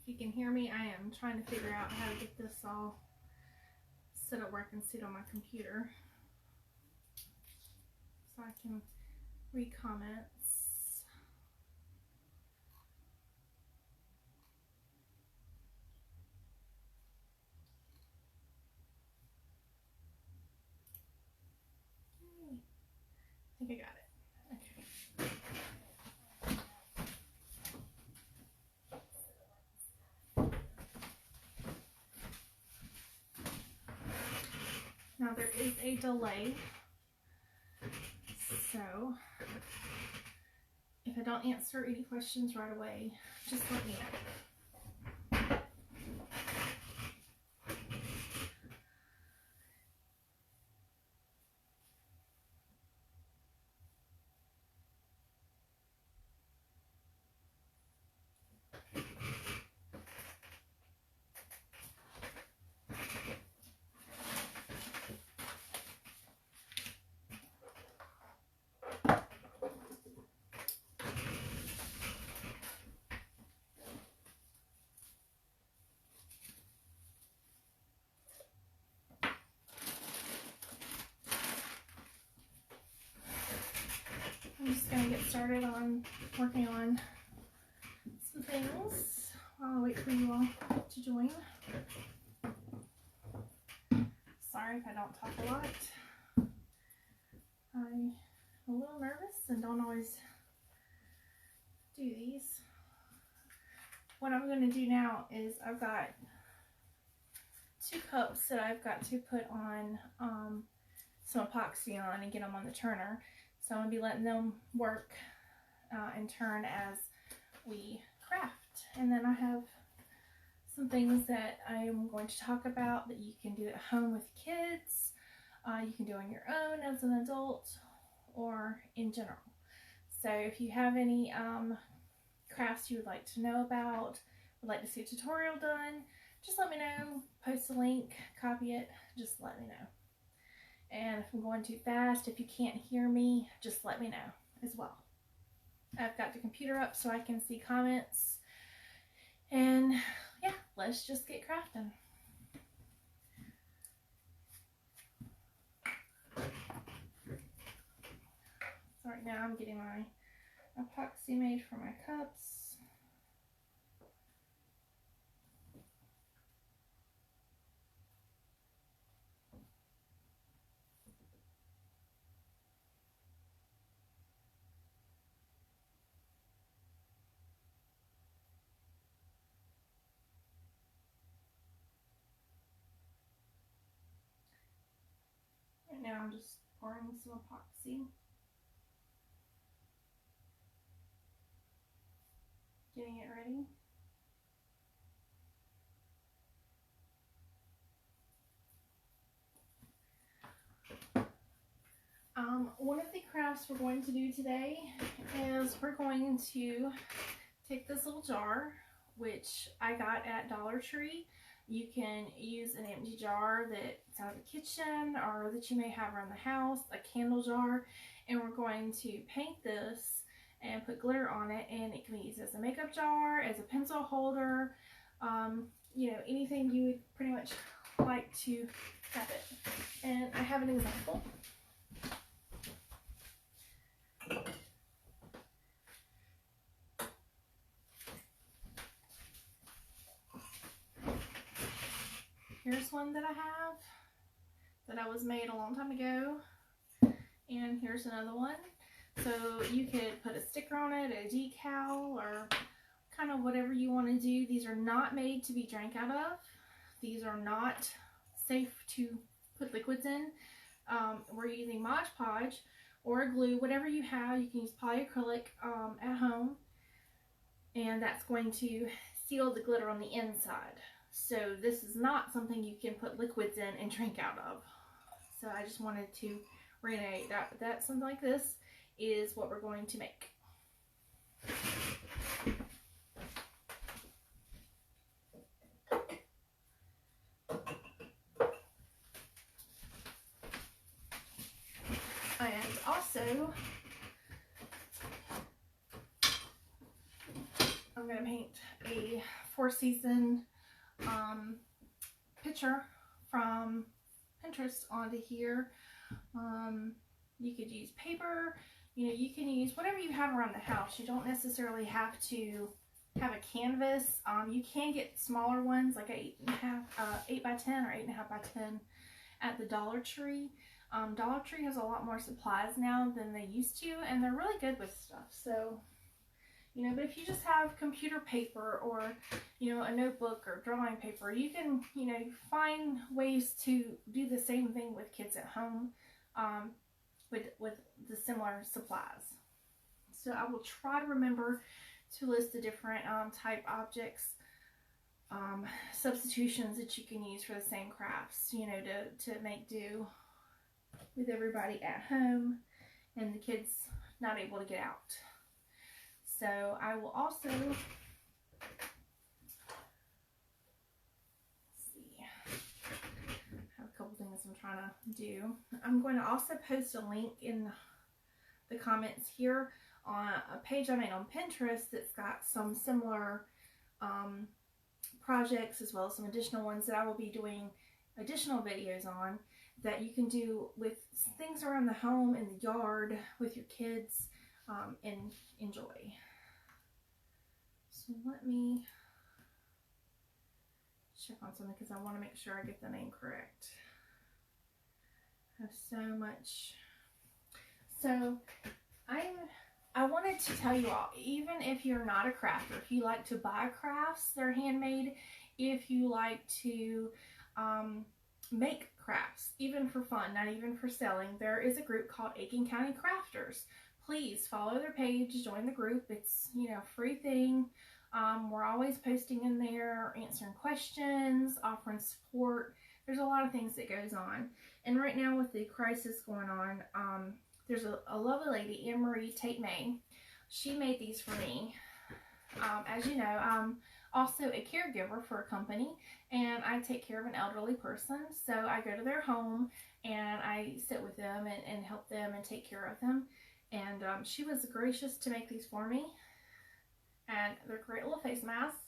If you can hear me, I am trying to figure out how to get this all set up where I can see it on my computer so I can read comments. I think I got it. Okay. Now there is a delay, so if I don't answer any questions right away, just let me know. I'm just going to get started on working on some things while I wait for you all to join. Sorry if I don't talk a lot. I'm a little nervous and don't always do these. What I'm going to do now is I've got 2 cups that I've got to put on some epoxy on and get them on the turner. So I'm going to be letting them work and turn as we craft. And then I have some things that I am going to talk about that you can do at home with kids. You can do on your own as an adult or in general. So if you have any crafts you would like to know about, would like to see a tutorial done, just let me know. Post a link, copy it, just let me know. And if I'm going too fast, if you can't hear me, just let me know as well. I've got the computer up so I can see comments. And yeah, let's just get crafting. So right now I'm getting my epoxy made for my cups. Right now I'm just pouring some epoxy. Getting it ready. One of the crafts we're going to do today is we're going to take this little jar, which I got at Dollar Tree. You can use an empty jar that's out of the kitchen or that you may have around the house, a candle jar, and we're going to paint this and put glitter on it, and it can be used as a makeup jar, as a pencil holder, you know, anything you would pretty much like to have it. And I have an example. Here's one that I have that I was made a long time ago, and here's another one. So you could put a sticker on it, a decal, or kind of whatever you want to do. These are not made to be drank out of. These are not safe to put liquids in. We're using Mod Podge or glue, whatever you have. You can use polyacrylic at home, and that's going to seal the glitter on the inside. So this is not something you can put liquids in and drink out of. So I just wanted to reiterate that something like this is what we're going to make. And also, I'm going to paint a Four Season picture from Pinterest onto here. You could use paper, you know, you can use whatever you have around the house. You don't necessarily have to have a canvas. You can get smaller ones like 8 by 10 or 8.5 by 10 at the Dollar Tree. Dollar Tree has a lot more supplies now than they used to, and they're really good with stuff. So, you know, but if you just have computer paper or, you know, a notebook or drawing paper, you can, you know, find ways to do the same thing with kids at home with the similar supplies. So I will try to remember to list the different type objects, substitutions that you can use for the same crafts, you know, to make do with everybody at home and the kids not able to get out. So I will also, let's see, I have a couple things I'm trying to do. I'm going to also post a link in the comments here on a page I made on Pinterest that's got some similar projects as well as some additional ones that I will be doing additional videos on that you can do with things around the home and the yard with your kids and enjoy. So let me check on something because I want to make sure I get the name correct. I have so much. So I wanted to tell you all, even if you're not a crafter, if you like to buy crafts that are handmade, if you like to make crafts, even for fun, not even for selling, there is a group called Aiken County Crafters. Please follow their page, join the group. It's, you know, a free thing. We're always posting in there, answering questions, offering support. There's a lot of things that goes on. And right now with the crisis going on, there's a lovely lady, Anne Marie Tate May. She made these for me. As you know, I'm also a caregiver for a company, and I take care of an elderly person. So I go to their home and I sit with them and help them and take care of them. And she was gracious to make these for me. And they're great little face masks.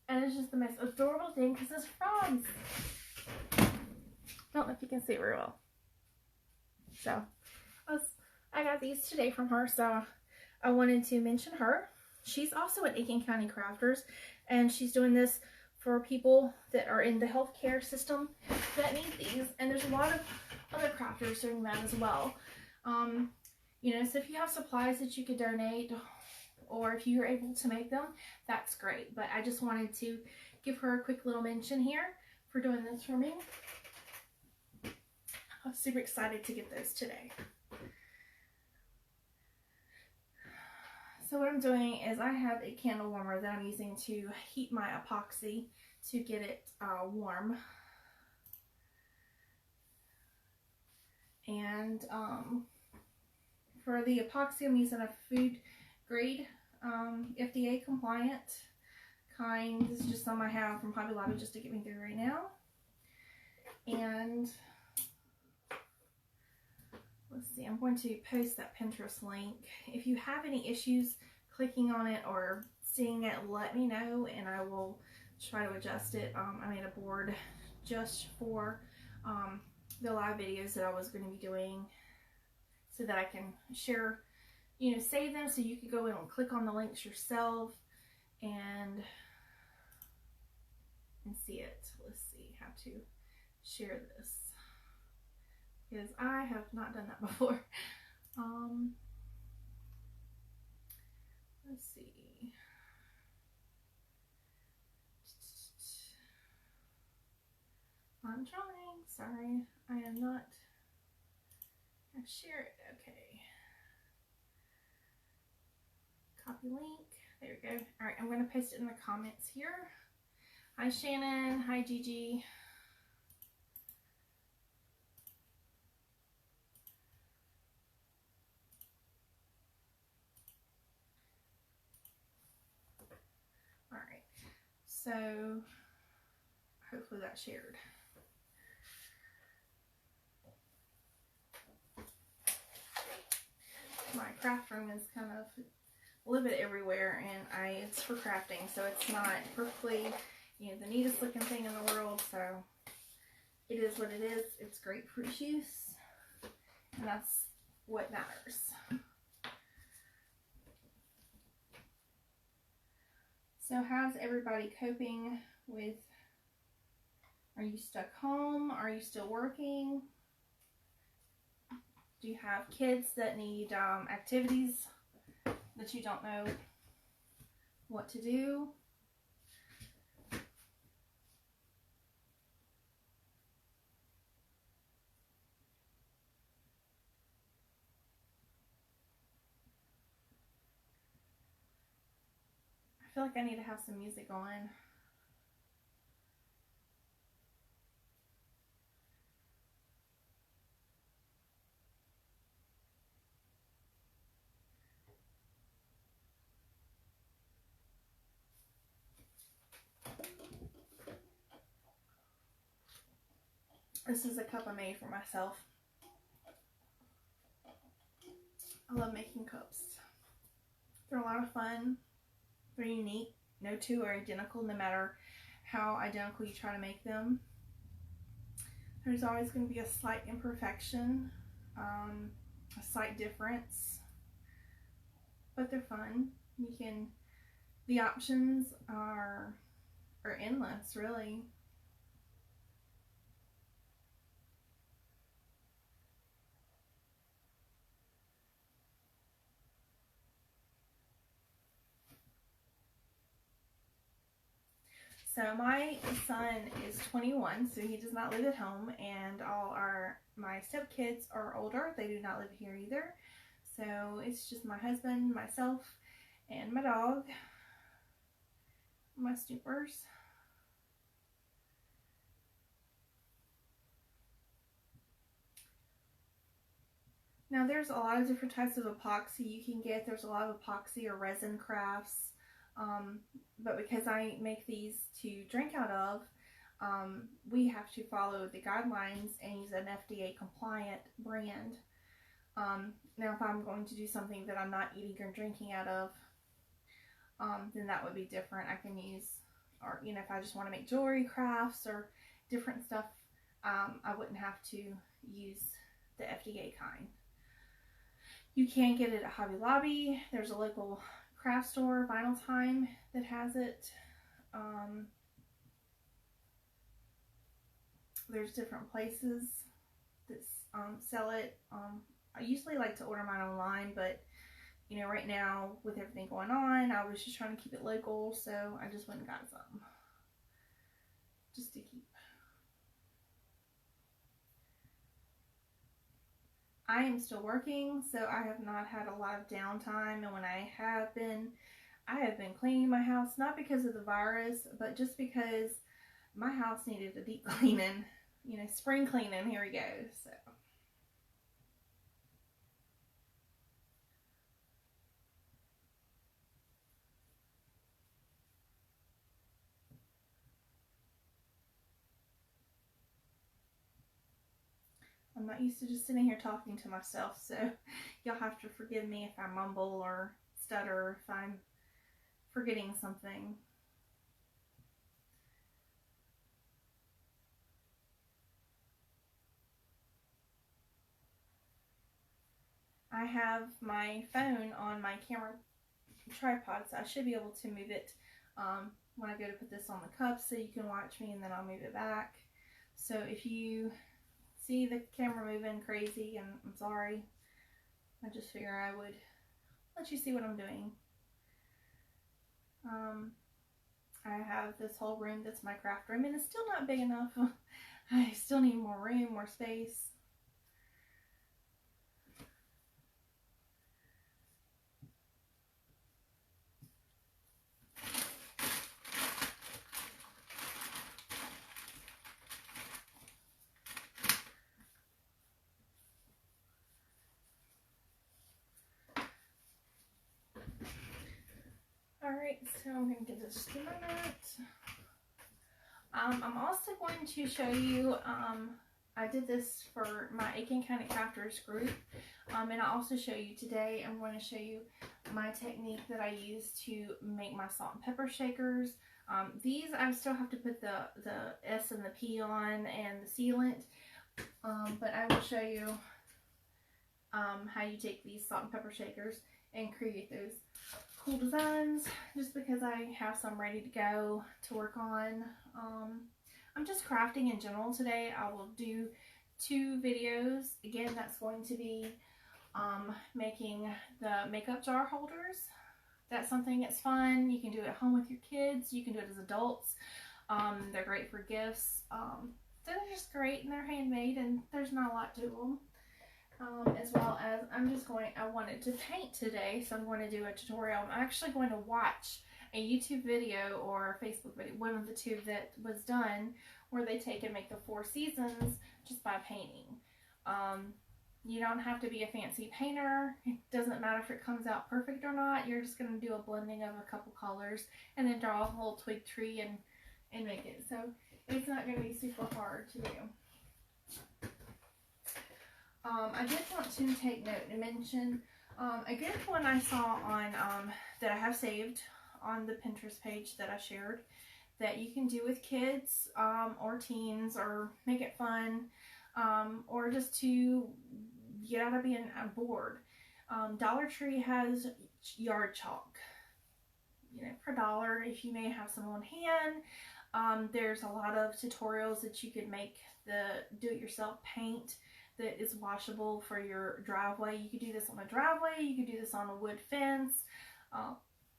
And it's just the most adorable thing because it's frogs. Don't know if you can see it very well. So I got these today from her, so I wanted to mention her. She's also at Aiken County Crafters, and she's doing this for people that are in the healthcare system that need these. And there's a lot of other crafters doing that as well. You know, so if you have supplies that you could donate, or if you're able to make them, that's great. But I just wanted to give her a quick little mention here for doing this for me. I'm super excited to get those today. So what I'm doing is I have a candle warmer that I'm using to heat my epoxy to get it warm. And for the epoxy, I'm using a food grade, FDA compliant kind. This is just some I have from Hobby Lobby just to get me through right now. And let's see, I'm going to post that Pinterest link. If you have any issues clicking on it or seeing it, let me know and I will try to adjust it. I made a board just for the live videos that I was going to be doing so that I can share, you know, save them so you can go in and click on the links yourself and see it. Let's see how to share this, because I have not done that before. Let's see. I'm trying. Sorry, I am not. I share it. Okay. Copy link. There we go. All right, I'm going to paste it in the comments here. Hi Shannon. Hi Gigi. All right. So hopefully that's shared. my craft room is kind of a little bit everywhere, and it's for crafting, so it's not perfectly, you know, the neatest looking thing in the world, so it is what it is. It's grapefruit juice, and that's what matters. So how's everybody coping with, are you stuck home? Are you still working? Do you have kids that need activities that you don't know what to do? I feel like I need to have some music on. This is a cup I made for myself. I love making cups. They're a lot of fun. They're unique. No two are identical, no matter how identical you try to make them. There's always going to be a slight imperfection, a slight difference, but they're fun. You can, the options are endless, really. So my son is 21, so he does not live at home, and my stepkids are older. They do not live here either. So it's just my husband, myself, and my dog, my Snoopers. Now there's a lot of different types of epoxy you can get. There's a lot of epoxy or resin crafts. But because I make these to drink out of, we have to follow the guidelines and use an FDA compliant brand. Now if I'm going to do something that I'm not eating or drinking out of, then that would be different. I can use, or you know, if I just want to make jewelry crafts or different stuff, I wouldn't have to use the FDA kind. You can get it at Hobby Lobby. There's a local craft store, Vinyl Time, that has it. There's different places that sell it. I usually like to order mine online, but you know, right now with everything going on, I was just trying to keep it local, so I just went and got some just to keep. I am still working, so I have not had a lot of downtime, and when I have been cleaning my house, not because of the virus, but just because my house needed a deep cleaning, you know, spring cleaning, here we go, so. I'm not used to just sitting here talking to myself, so you'll have to forgive me if I mumble or stutter, if I'm forgetting something. I have my phone on my camera tripod, so I should be able to move it when I go to put this on the cup, so you can watch me and then I'll move it back. So if you see the camera moving crazy, and I'm sorry, I just figure I would let you see what I'm doing. I have this whole room that's my craft room, and it's still not big enough. I still need more room, more space. Alright, so I'm going to give this just a moment. I'm also going to show you, I did this for my Aiken County Crafters group, and I'll also show you today. I'm going to show you my technique that I use to make my salt and pepper shakers. These I still have to put the S and the P on and the sealant, but I will show you how you take these salt and pepper shakers and create those cool designs, just because I have some ready to go to work on. I'm just crafting in general today. I will do 2 videos. Again, that's going to be making the makeup jar holders. That's something that's fun. You can do it at home with your kids. You can do it as adults. They're great for gifts. They're just great, and they're handmade, and there's not a lot to them. As well as I wanted to paint today, so I'm going to do a tutorial. I'm actually going to watch a YouTube video or a Facebook video, one of the two that was done, where they take and make the 4 seasons just by painting. You don't have to be a fancy painter. It doesn't matter if it comes out perfect or not. You're just going to do a blending of a couple colors and then draw a little twig tree and make it. So it's not going to be super hard to do. I did want to take note and mention a good one I saw on that I have saved on the Pinterest page that I shared, that you can do with kids or teens, or make it fun, or just to get out of being bored. Dollar Tree has yard chalk, per $1 if you may have some on hand. There's a lot of tutorials that you could make the do-it-yourself paint that is washable for your driveway. You could do this on a driveway, you could do this on a wood fence,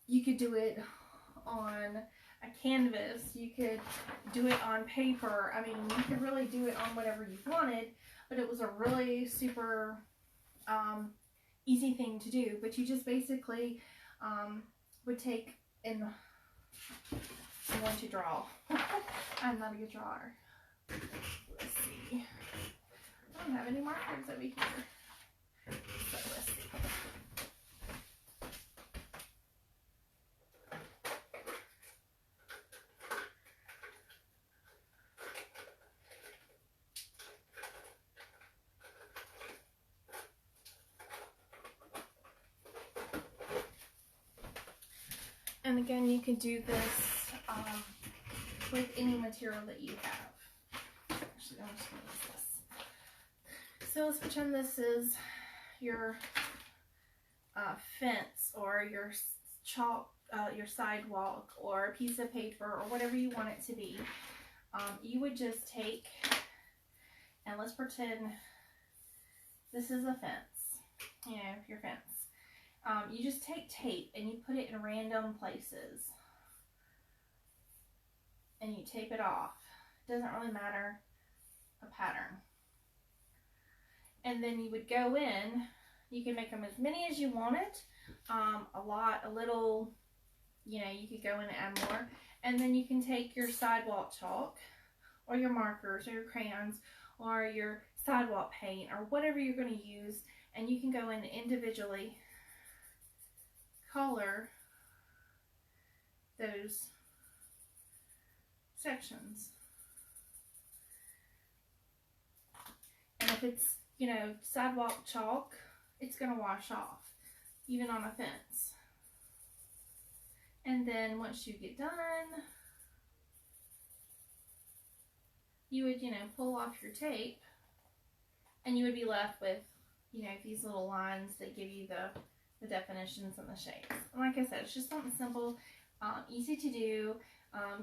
you could do it on a canvas, you could do it on paper. I mean, you could really do it on whatever you wanted, but it was a really super easy thing to do. But you just basically would take and I'm going to draw. I'm not a good drawer. Let's see. I don't have any markers over here. So let's see. And again, you can do this with any material that you have. Actually, I'm just going to use this. So let's pretend this is your fence, or your chalk, your sidewalk, or a piece of paper, or whatever you want it to be. You would just take, and let's pretend this is a fence, your fence. You just take tape and you put it in random places and you tape it off. Doesn't really matter a pattern. And then you would go in, you can make them as many as you wanted, a lot, a little, you could go in and add more. And then you can take your sidewalk chalk, or your markers, or your crayons, or your sidewalk paint, or whatever you're going to use, and you can go in individually color those sections. And if it's, sidewalk chalk, it's going to wash off, even on a fence. And then once you get done, you would, pull off your tape, and you would be left with, these little lines that give you the definitions and the shapes. And like I said, it's just something simple, easy to do.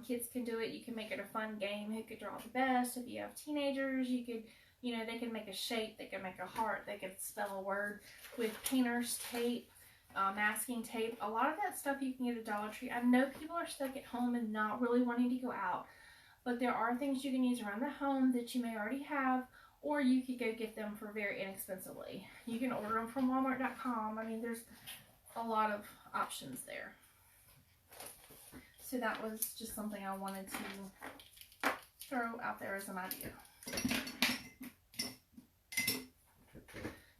Kids can do it. You can make it a fun game. Who could draw the best? If you have teenagers, you could, they can make a shape, they can make a heart, they could spell a word with painter's tape, masking tape. A lot of that stuff you can get at Dollar Tree. I know people are stuck at home and not really wanting to go out, but there are things you can use around the home that you may already have, or you could go get them for very inexpensively. You can order them from Walmart.com. I mean, there's a lot of options there. So that was just something I wanted to throw out there as an idea.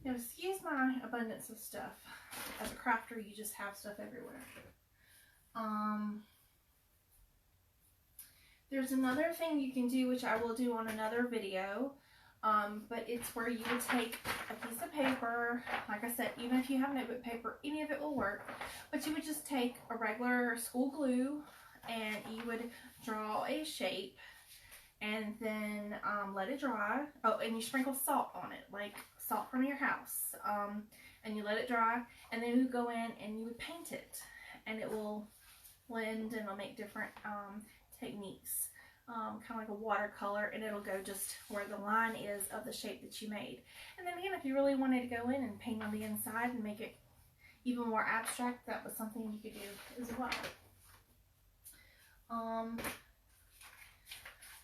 Now, excuse my abundance of stuff. As a crafter, you just have stuff everywhere. There's another thing you can do, which I will do on another video. But it's where you would take a piece of paper, like I said, even if you have notebook paper, any of it will work, but you would just take a regular school glue and you would draw a shape and then let it dry. Oh, and you sprinkle salt on it, like salt from your house, and you let it dry, and then you go in and you would paint it, and it will blend and it'll make different techniques. Kind of like a watercolor, and it'll go just where the line is of the shape that you made. And then again, if you really wanted to go in and paint on the inside and make it even more abstract, that was something you could do as well.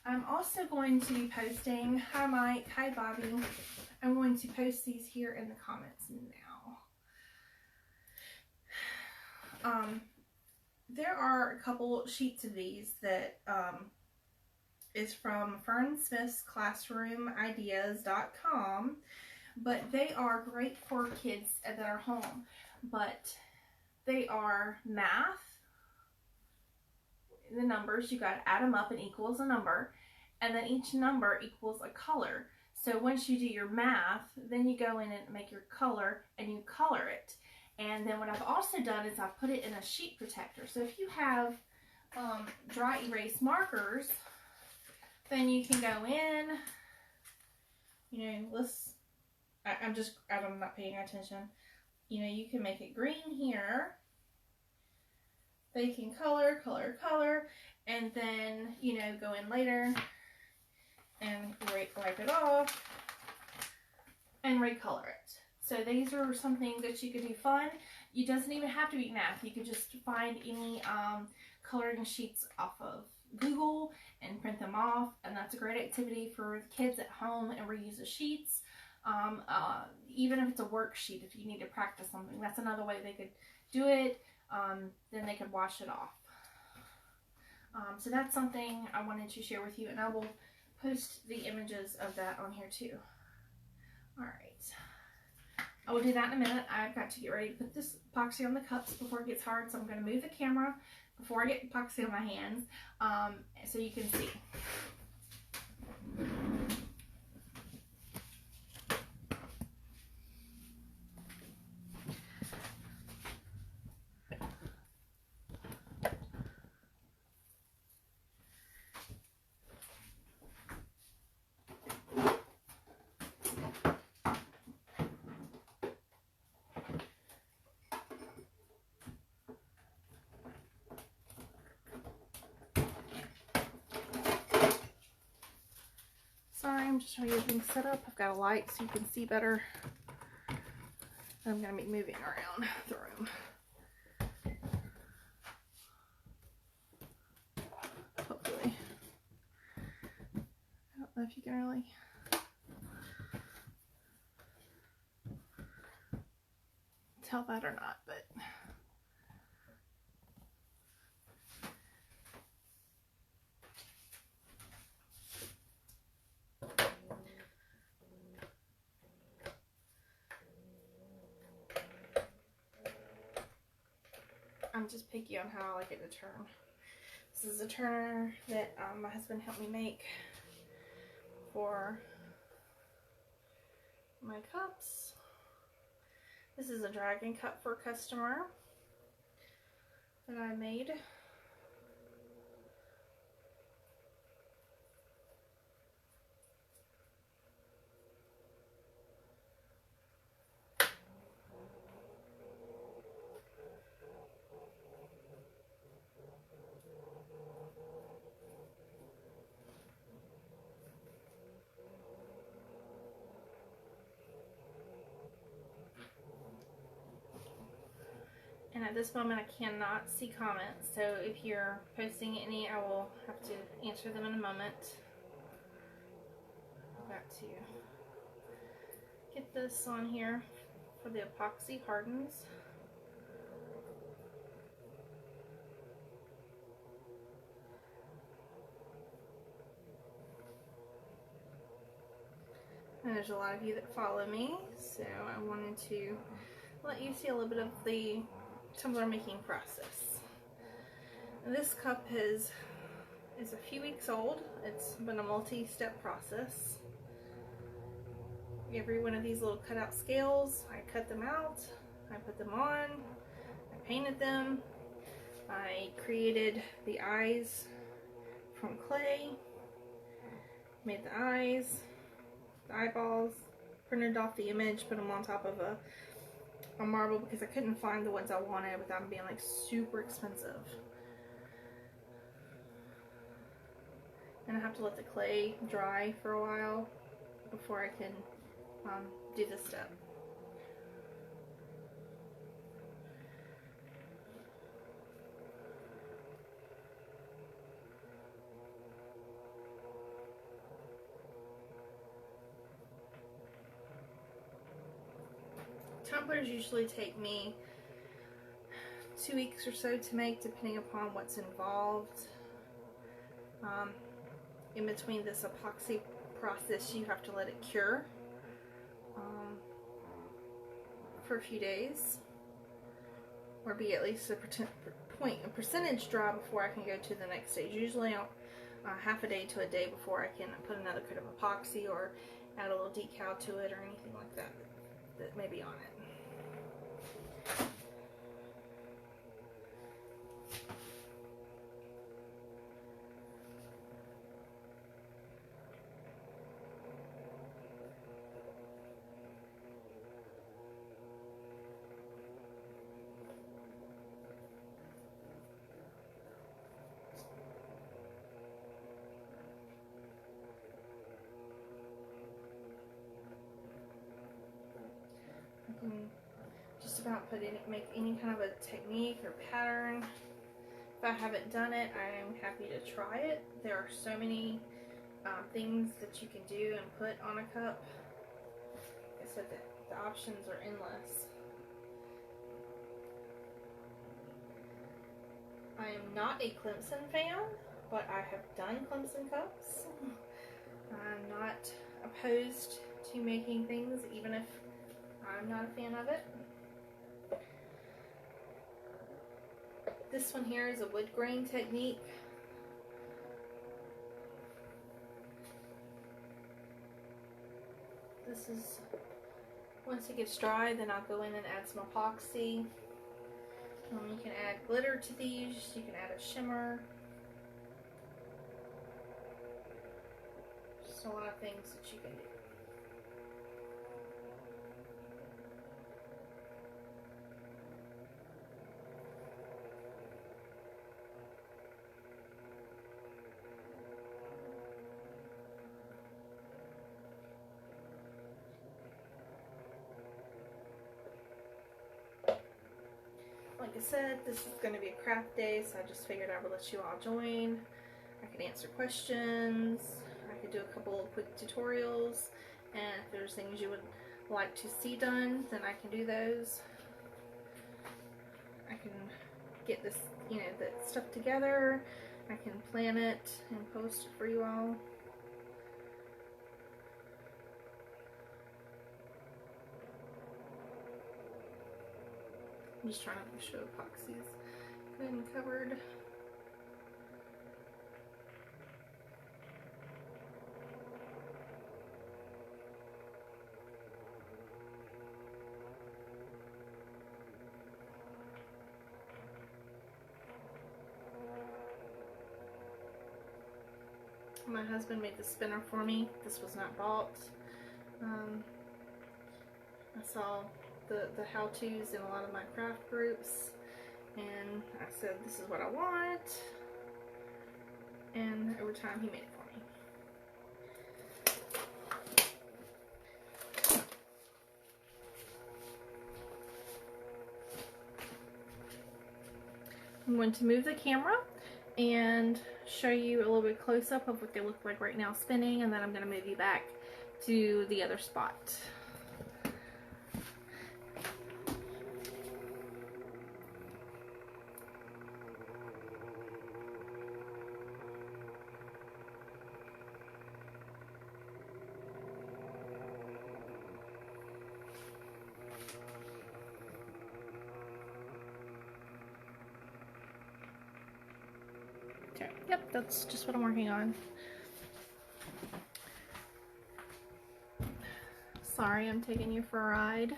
I'm also going to be posting, hi Mike, hi Bobby, I'm going to post these here in the comments now. There are a couple sheets of these that is from Fern Smith's ClassroomIdeas.com, but they are great for kids that are home. But they are math, the numbers, you got to add them up and equals a number, and then each number equals a color. So once you do your math, then you go in and make your color and you color it. And then what I've also done is I've put it in a sheet protector. So if you have dry erase markers, then you can go in, you know, I'm not paying attention. You know, you can make it green here. They can color, and then, you know, go in later and wipe it off and recolor it. So these are something that you could do fun. It doesn't even have to be math. You could just find any coloring sheets off of Google and print them off, and that's a great activity for kids at home and reuse the sheets. Even if it's a worksheet, if you need to practice something, that's another way they could do it. Then they could wash it off. So that's something I wanted to share with you, and I will post the images of that on here too. Alright, I will do that in a minute. I've got to get ready to put this epoxy on the cups before it gets hard, so I'm going to move the camera before I get epoxy on my hands, so you can see. Sorry, I'm just trying to get things set up. I've got a light so you can see better. I'm going to be moving around the room. Hopefully. I don't know if you can really tell that or not, but I'm just picky on how I like it to turn. This is a turner that my husband helped me make for my cups. This is a dragon cup for a customer that I made. And at this moment I cannot see comments, so if you're posting any, I will have to answer them in a moment. I've got to get this on here for the epoxy hardens. And there's a lot of you that follow me, so I wanted to let you see a little bit of the tumbler making process. This cup is a few weeks old. It's been a multi-step process. every one of these little cutout scales. I cut them out, I put them on, I painted them, I created the eyes from clay, made the eyes, the eyeballs, printed off the image, put them on top of a marble because I couldn't find the ones I wanted without them being like super expensive. And I have to let the clay dry for a while before I can do this step. Tumblers usually take me 2 weeks or so to make, depending upon what's involved. In between this epoxy process, you have to let it cure for a few days, or be at least a percentage dry before I can go to the next stage. Usually half a day to a day before I can put another coat of epoxy or add a little decal to it or anything like that that may be on it. I can just about make any kind of a technique or pattern. If I haven't done it, I am happy to try it. There are so many things that you can do and put on a cup. Like I said, the options are endless. I am not a Clemson fan, but I have done Clemson cups. I'm not opposed to making things, even if I'm not a fan of it. This one here is a wood grain technique. This is, once it gets dry, then I'll go in and add some epoxy. You can add glitter to these, you can add a shimmer. Just a lot of things that you can do. Like I said, this is going to be a craft day, so I just figured I would let you all join. I could answer questions, I could do a couple of quick tutorials, and if there's things you would like to see done, then I can do those. I can get this, the stuff together, I can plan it and post it for you all. I'm just trying to make sure epoxy's good and covered. My husband made the spinner for me. This was not bought. I saw the how-tos in a lot of my craft groups, and I said this is what I want, and over time he made it for me. I'm going to move the camera and show you a little bit close-up of what they look like right now spinning, and then I'm going to move you back to the other spot. Okay, yep, that's just what I'm working on. Sorry, I'm taking you for a ride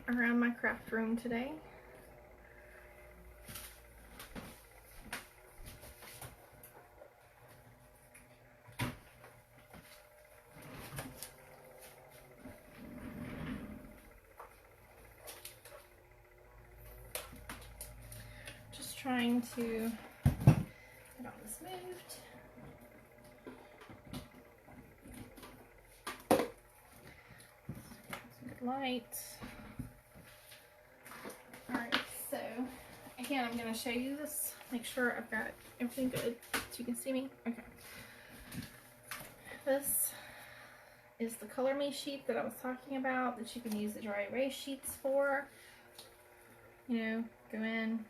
around my craft room today. Just trying to get all this moved. Lights. Alright, so again, I'm going to show you this. Make sure I've got everything good so you can see me. Okay. This is the Color Me sheet that I was talking about that you can use the dry erase sheets for. You know, go in,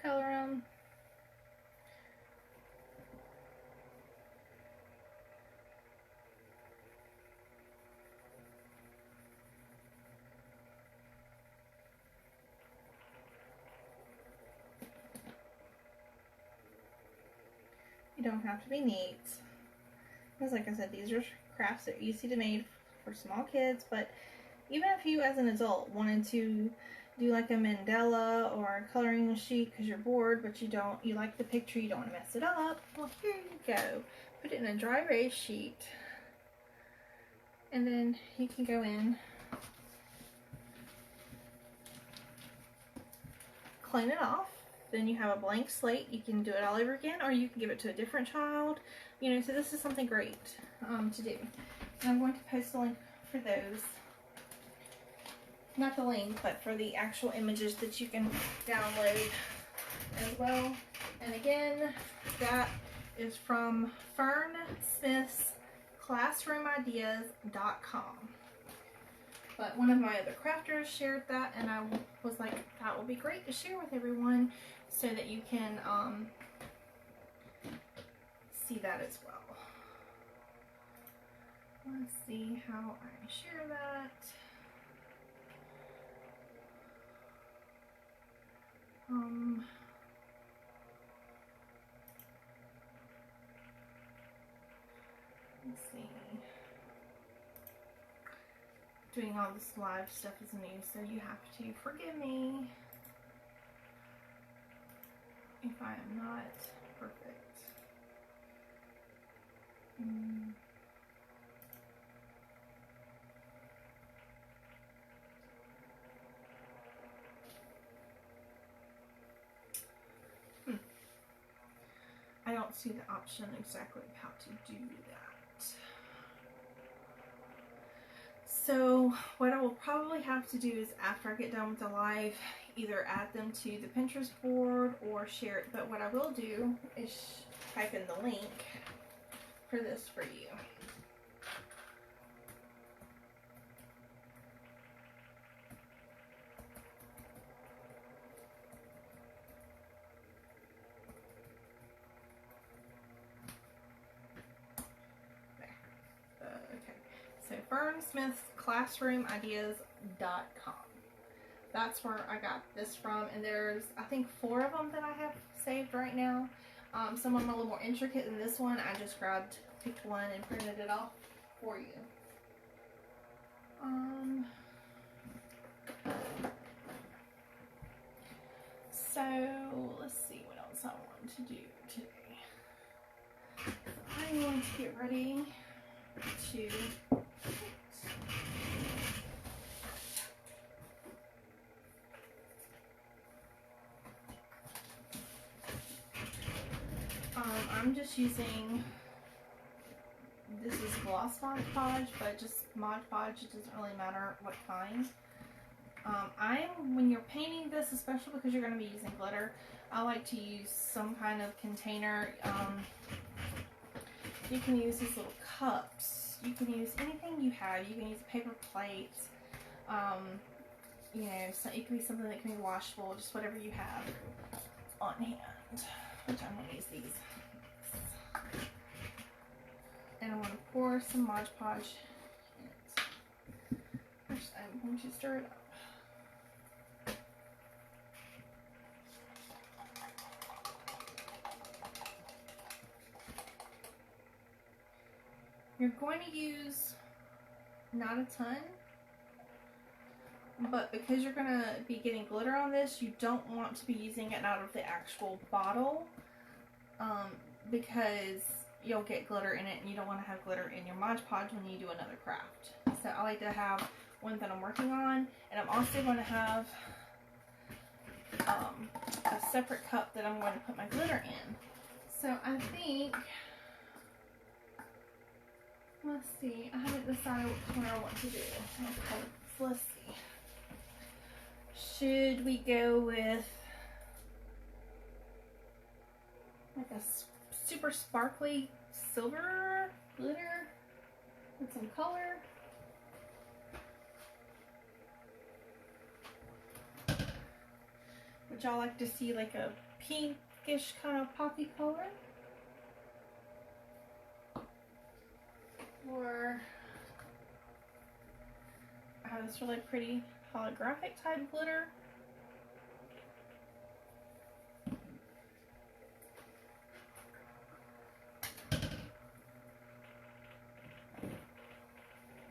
color them. You don't have to be neat. Because like I said, these are crafts that are easy to make for small kids, but even if you as an adult wanted to do like a mandala or a coloring sheet because you're bored, but you like the picture, you don't want to mess it up, well, here you go. Put it in a dry erase sheet, and then you can go in, clean it off. Then you have a blank slate. You can do it all over again, or you can give it to a different child. You know, so this is something great to do. And I'm going to post a link for those. Not the link, but for the actual images that you can download as well. And again, that is from Fern Smith's ClassroomIdeas.com. But one of my other crafters shared that, and I was like, that would be great to share with everyone so that you can see that as well. Let's see how I share that. Let's see. Doing all this live stuff is new, so you have to forgive me if I am not perfect. I don't see the option exactly how to do that. So what I will probably have to do is after I get done with the live, either add them to the Pinterest board or share it. But what I will do is type in the link for this for you. So Fern Smith's ClassroomIdeas.com. That's where I got this from, and there's I think 4 of them that I have saved right now. Some of them are a little more intricate than this one. I just picked one and printed it off for you. So let's see what else I want to do today. I'm going to get ready to I'm just using, this is gloss Mod Podge, but just Mod Podge, it doesn't really matter what kind. When you're painting this, especially because you're going to be using glitter, I like to use some kind of container. You can use these little cups. You can use anything you have. You can use paper plates. You know, so it can be something that can be washable, just whatever you have on hand. Which I'm going to use these. And I'm going to pour some Mod Podge in it. First, I'm going to stir it up. You're going to use not a ton. But because you're going to be getting glitter on this, you don't want to be using it out of the actual bottle. Because you'll get glitter in it and you don't want to have glitter in your Mod Podge when you do another craft. So I like to have one that I'm working on, and I'm also going to have a separate cup that I'm going to put my glitter in. So I think, let's see, I haven't decided which one I want to do. Okay, so let's see. Should we go with like a super sparkly silver glitter with some color? Would y'all like to see like a pinkish kind of poppy color? Or I have this really pretty holographic type glitter.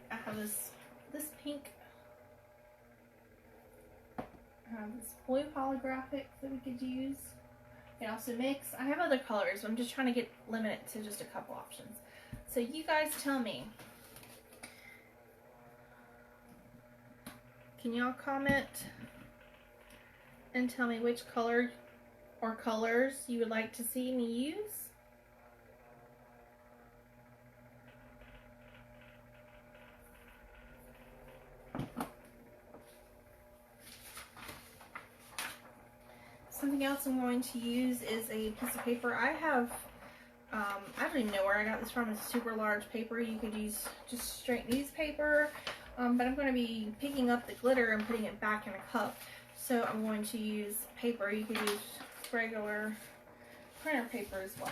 I have this pink. I have this blue holographic that we could use. You can also mix. I have other colors, but I'm just trying to limit it to just a couple options. So you guys tell me. Can y'all comment and tell me which color or colors you would like to see me use? Something else I'm going to use is a piece of paper. I have, I don't even know where I got this from. It's super large paper. You could use just straight newspaper, but I'm going to be picking up the glitter and putting it back in a cup. So I'm going to use paper. You could use regular printer paper as well.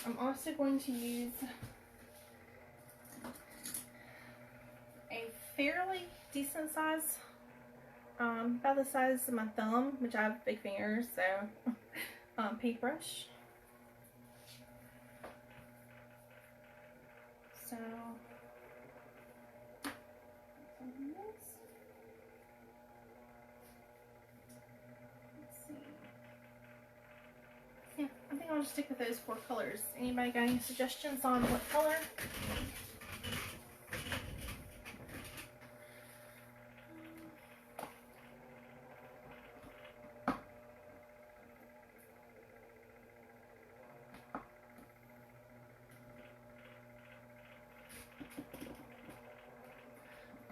I'm also going to use a fairly decent size, about the size of my thumb, which I have big fingers, so paintbrush. So let's see. Yeah, I think I'll just stick with those 4 colors. Anybody got any suggestions on what color?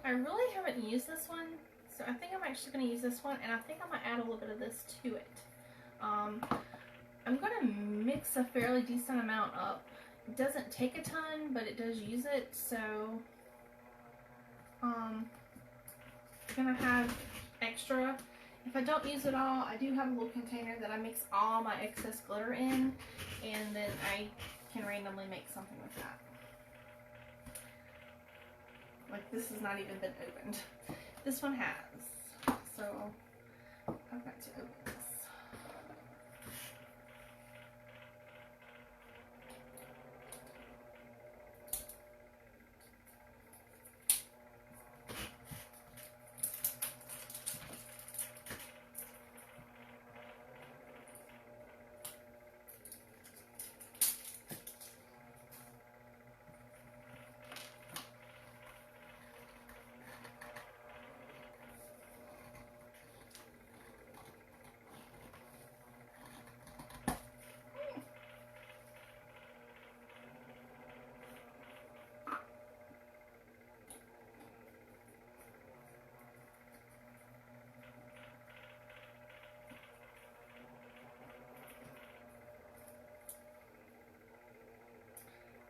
I really haven't used this one, so I think I'm actually going to use this one, and I think I'm going to add a little bit of this to it. I'm going to mix a fairly decent amount up. It doesn't take a ton, but it does use it, so I'm going to have extra. If I don't use it all, I do have a little container that I mix all my excess glitter in, and then I can randomly make something with that. Like, this has not even been opened. This one has. So I've got to open this.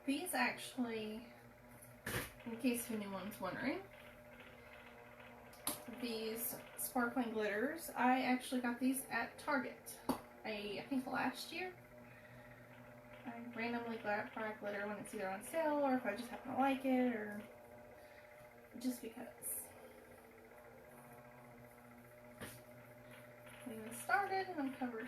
These actually, in case anyone's wondering, these sparkling glitters, I actually got these at Target, I think last year. I randomly grab glitter when it's either on sale or if I just happen to like it, or just because. getting this started and I'm covered.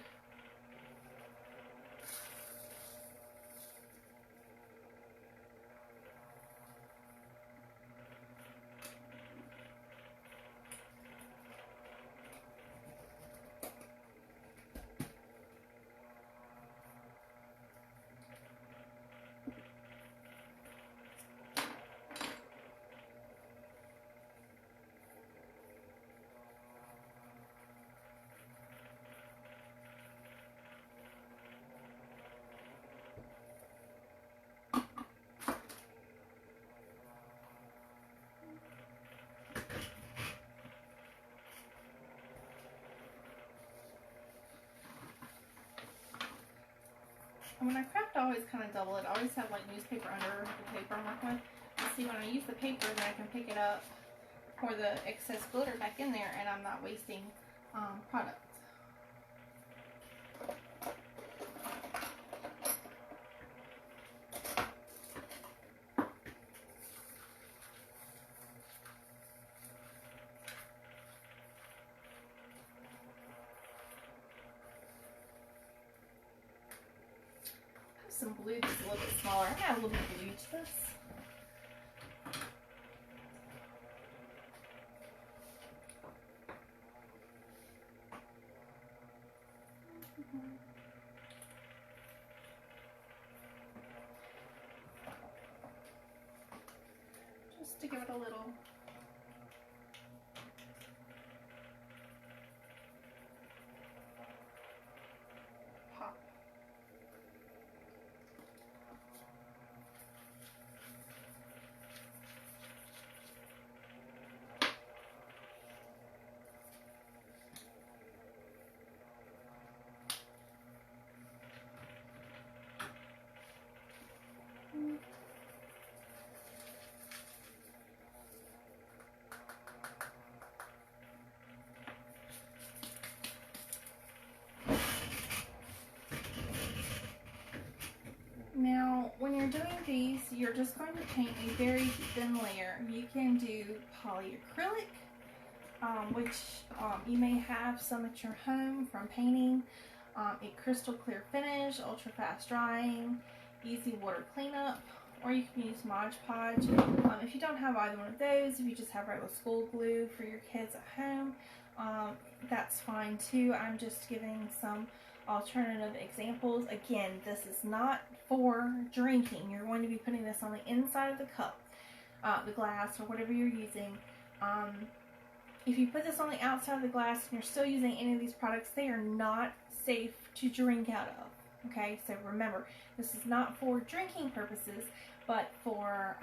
And when I craft, I always kind of double it. I always have like newspaper under the paper I'm working with. And see, when I use the paper, then I can pick it up, pour the excess glitter back in there, and I'm not wasting product. Some blue that's a little bit smaller. I add a little bit of blue to this. Just to give it a little pop. Now, when you're doing these, you're just going to paint a very thin layer. You can do polyacrylic, which you may have some at your home from painting, a crystal clear finish, ultra fast drying, easy water cleanup, or you can use Mod Podge. If you don't have either one of those, if you just have regular school glue for your kids at home, that's fine too. I'm just giving some alternative examples. Again, this is not for drinking. You're going to be putting this on the inside of the cup, the glass, or whatever you're using. If you put this on the outside of the glass and you're still using any of these products, they are not safe to drink out of. Okay, so remember, this is not for drinking purposes, but for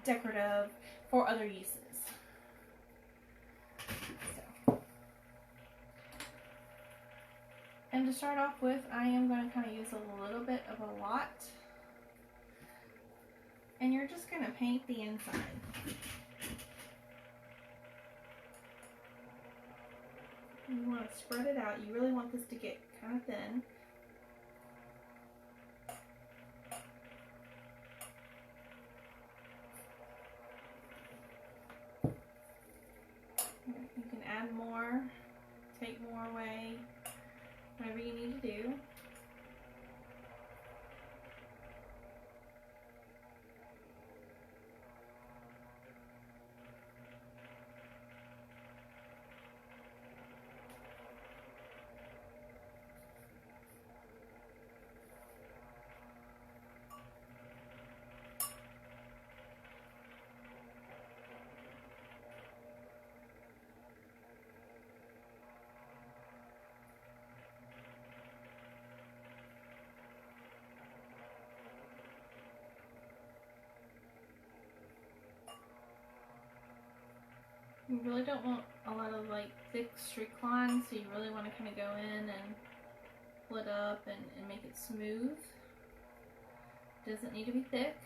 decorative, for other uses. And to start off with, I am going to kind of use a little bit of a lot. And you're just going to paint the inside. You want to spread it out. You really want this to get kind of thin. You can add more, take more away. Whatever you need to do. You really don't want a lot of like thick streak lines, so you really want to kind of go in and pull it up and make it smooth. Doesn't need to be thick.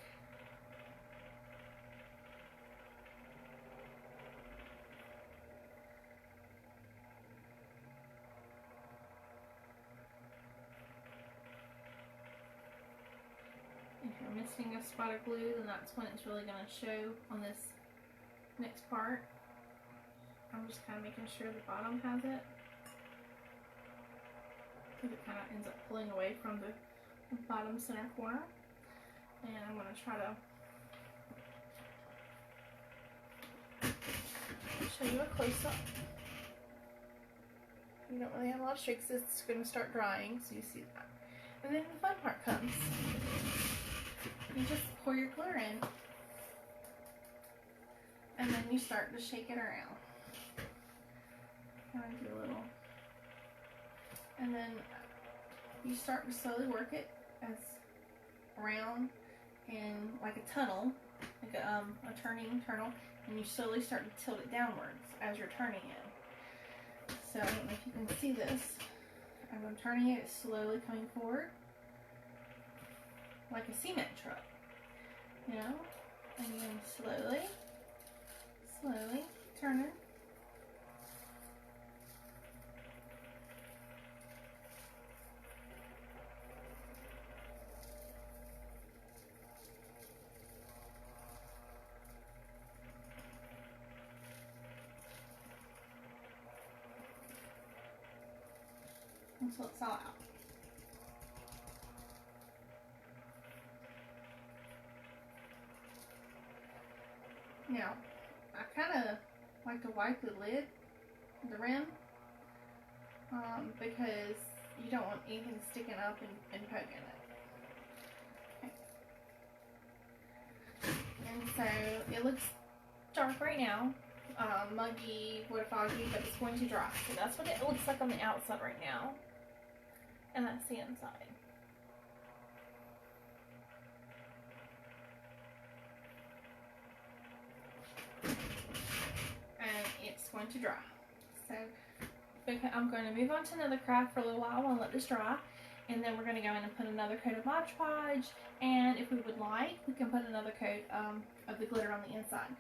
If you're missing a spot of glue, then that's when it's really going to show on this next part. I'm just kind of making sure the bottom has it. because it kind of ends up pulling away from the bottom center corner. And I'm going to try to show you a close-up. You don't really have a lot of streaks. It's going to start drying, so you see that. And then the fun part comes. You just pour your glitter in. And then you start to shake it around. Kind of do a little. And then you start to slowly work it as around in like a tunnel, like a turning tunnel, and you slowly start to tilt it downwards as you're turning it. So I don't know if you can see this. As I'm turning it, it's slowly coming forward, like a cement truck, you know? And then slowly turn it. Until it's all out. Now, I kind of like to wipe the lid, the rim, because you don't want anything sticking up and poking it. Okay. And so it looks dark right now, muggy, foggy, but it's going to dry. So that's what it looks like on the outside right now. And that's the inside. And it's going to dry. So I'm going to move on to another craft for a little while and let this dry. And then we're going to go in and put another coat of Mod Podge. And if we would like, we can put another coat of the glitter on the inside.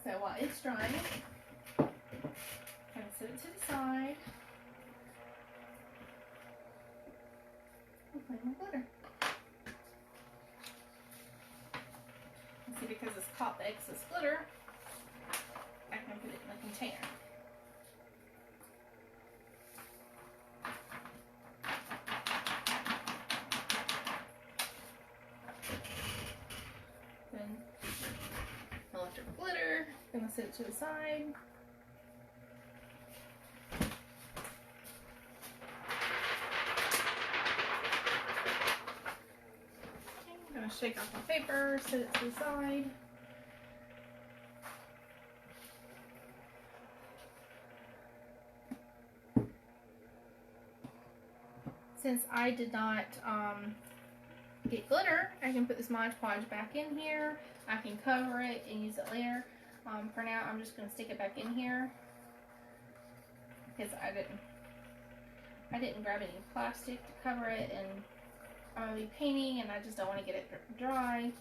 So while it's drying, I'm going to set it to the side. Play my glitter. And see, because it's caught the excess glitter, I can put it in the container. Then electric glitter, gonna set it to the side. Shake off my paper, set it to the side. Since I did not get glitter, I can put this Mod Podge back in here. I can cover it and use it later. For now, I'm just going to stick it back in here because I didn't grab any plastic to cover it, and I'm going to be painting and I just don't want to get it dry.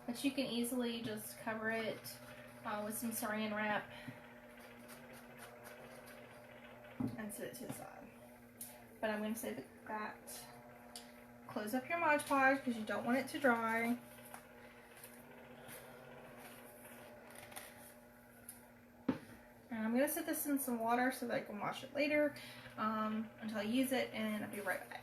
But you can easily just cover it with some saran wrap and set it to the side. But I'm going to say that close up your Mod Podge because you don't want it to dry. And I'm going to set this in some water so that I can wash it later until I use it, and I'll be right back.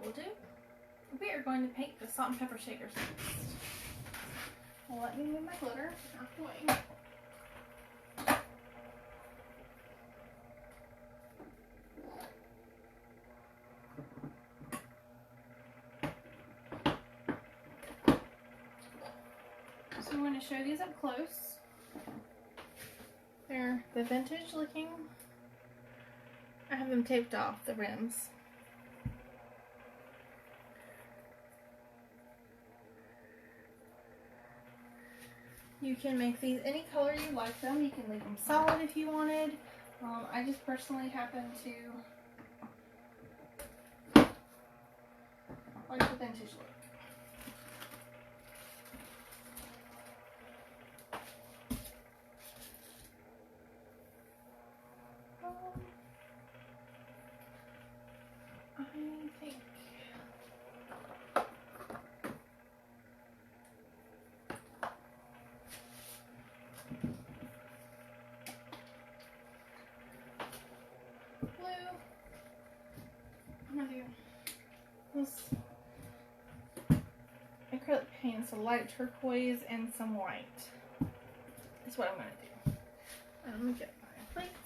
We'll do. We are going to paint the salt and pepper shakers next. Well, let me move my glitter out the way. So I'm going to show these up close. They're the vintage looking. I have them taped off, the rims. You can make these any color you like them. You can leave them solid if you wanted. I just personally happen to like the vintage look. I think blue. I'm gonna do this acrylic paint, so light turquoise and some white. That's what I'm gonna do. And I'm gonna get my plates.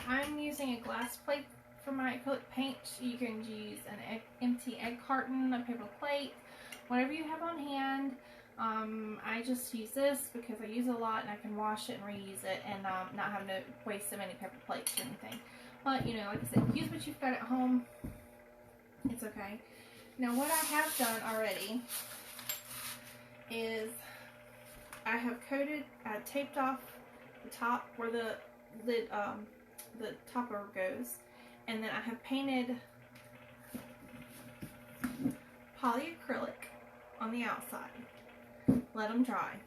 I'm using a glass plate for my acrylic paint. You can use an empty egg carton, a paper plate, whatever you have on hand. I just use this because I use it a lot and I can wash it and reuse it and not having to waste so many paper plates or anything. But, you know, like I said, use what you've got at home. It's okay. Now, what I have done already is I have taped off the top where the topper goes, and then I have painted polyacrylic on the outside. Let them dry.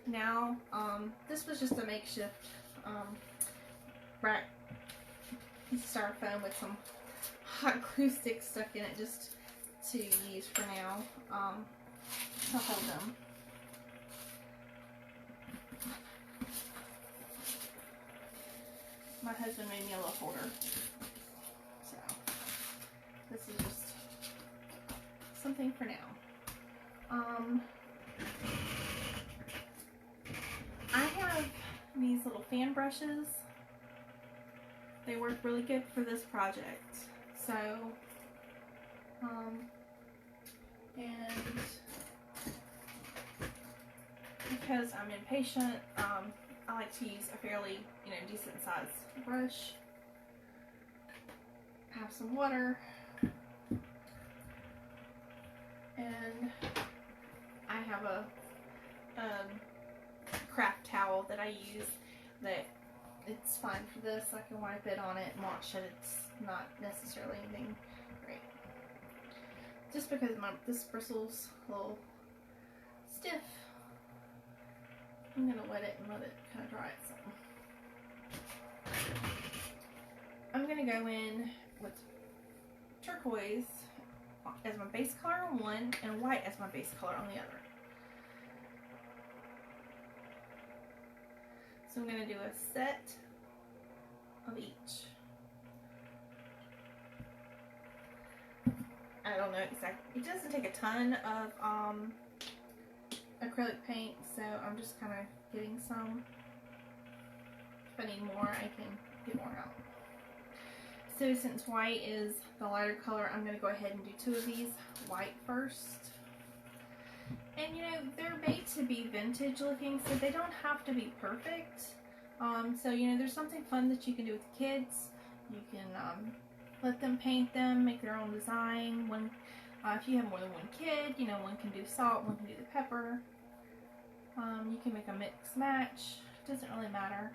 Now, this was just a makeshift rack styrofoam with some hot glue sticks stuck in it just to use for now, to hold them. My husband made me a little holder, so this is just something for now. I have these little fan brushes. They work really good for this project. So, and because I'm impatient, I like to use a fairly, decent sized brush. Have some water, and I have a craft towel that I use that it's fine for this. I can wipe it on it and wash it. It's not necessarily anything great. Just because this bristle's a little stiff, I'm gonna wet it and let it kind of dry itself. I'm gonna go in with turquoise as my base color on one and white as my base color on the other. So I'm gonna do a set of each. I don't know exactly. It doesn't take a ton of acrylic paint, so I'm just kind of getting some. If I need more, I can get more out. So since white is the lighter color, I'm going to go ahead and do two of these white first. And they're made to be vintage looking, so they don't have to be perfect. So there's something fun that you can do with the kids. You can let them paint them, make their own design. If you have more than one kid, one can do salt, one can do the pepper. You can make a mix match. Doesn't really matter.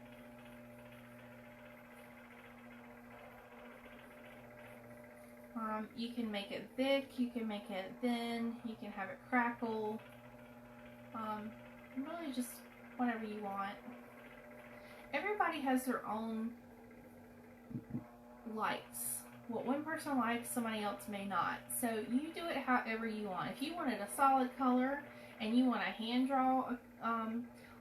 You can make it thick, you can make it thin, you can have it crackle. Really just whatever you want. Everybody has their own likes. What one person likes, somebody else may not. So you do it however you want. If you wanted a solid color and you want to hand draw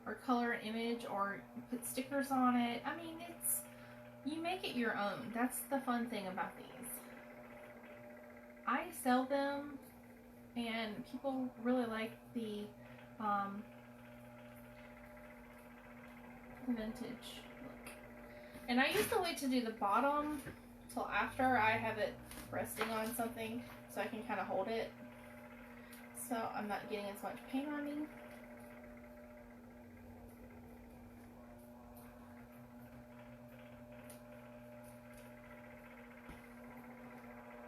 or color an image or put stickers on it, I mean, you make it your own. That's the fun thing about these. I sell them, and people really like the vintage look. And I usually wait to do the bottom till after I have it resting on something so I can kind of hold it so I'm not getting as much paint on me.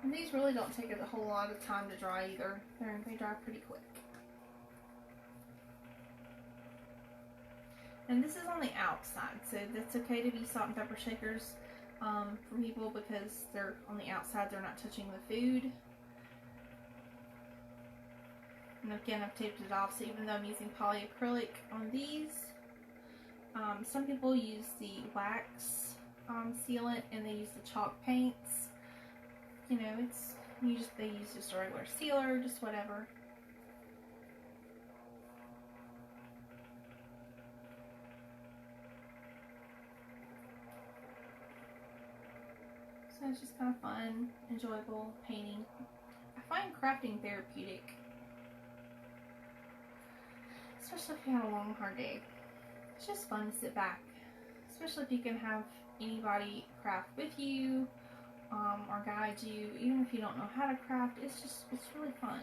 And these really don't take a whole lot of time to dry either. They dry pretty quick. And this is on the outside, so that's okay to be salt and pepper shakers for people because they're on the outside, they're not touching the food. And again, I've taped it off, so even though I'm using polyacrylic on these, some people use the wax sealant and they use the chalk paints. You know, they use just a regular sealer, just whatever. So it's just kind of fun, enjoyable painting. I find crafting therapeutic, especially if you had a long, hard day. It's just fun to sit back, especially if you can have anybody craft with you or guide you, even if you don't know how to craft. It's really fun.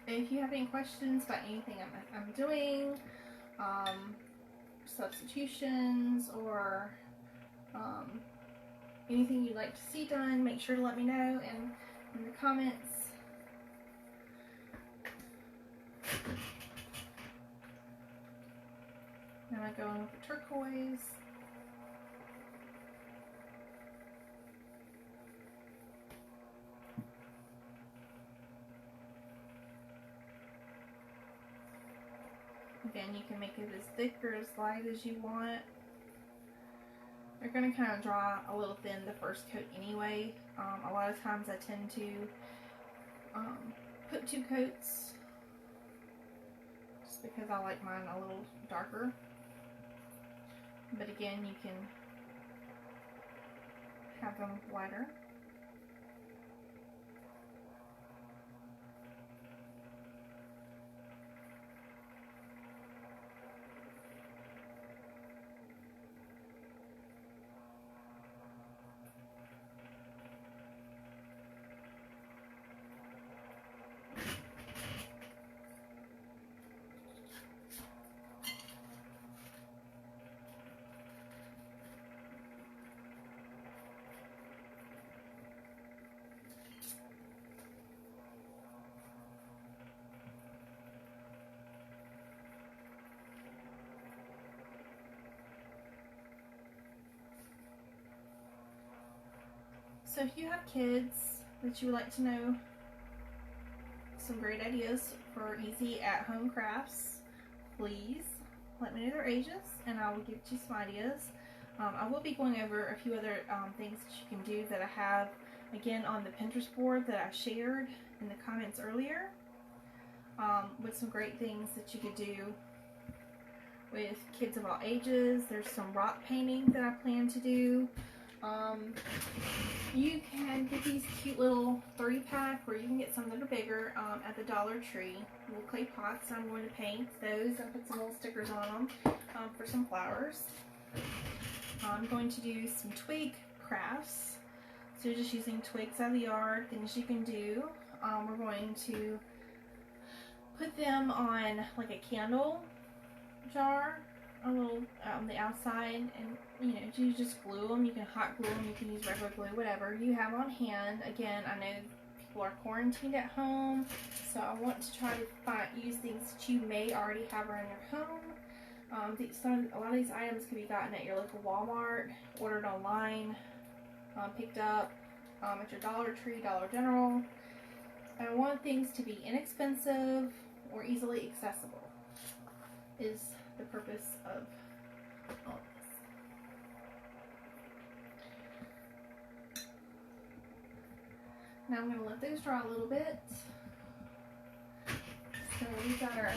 If you have any questions about anything I'm doing, substitutions, or anything you'd like to see done, make sure to let me know in the comments. Now I go in with the turquoise. Again, you can make it as thick or as light as you want. You're going to kind of draw a little thin the first coat anyway. A lot of times I tend to put 2 coats just because I like mine a little darker. But again, you can have them lighter. So if you have kids that you would like to know some great ideas for easy at-home crafts, please let me know their ages and I will give you some ideas. I will be going over a few other things that you can do that I have again on the Pinterest board that I shared in the comments earlier, with some great things that you could do with kids of all ages. There's some rock painting that I plan to do. You can get these cute little 3-pack, or you can get some that are bigger at the Dollar Tree. Little clay pots. I'm going to paint those and put some little stickers on them for some flowers. I'm going to do some twig crafts. So just using twigs out of the yard, things you can do. We're going to put them on like a candle jar, a little on the outside, and you just glue them. You can hot glue them, you can use regular glue, whatever you have on hand. Again, I know people are quarantined at home, so I want to try to use things that you may already have around your home. A lot of these items can be gotten at your local Walmart, ordered online, picked up at your Dollar Tree, Dollar General. I want things to be inexpensive or easily accessible is the purpose of all this. Now I'm going to let those dry a little bit. So we've got our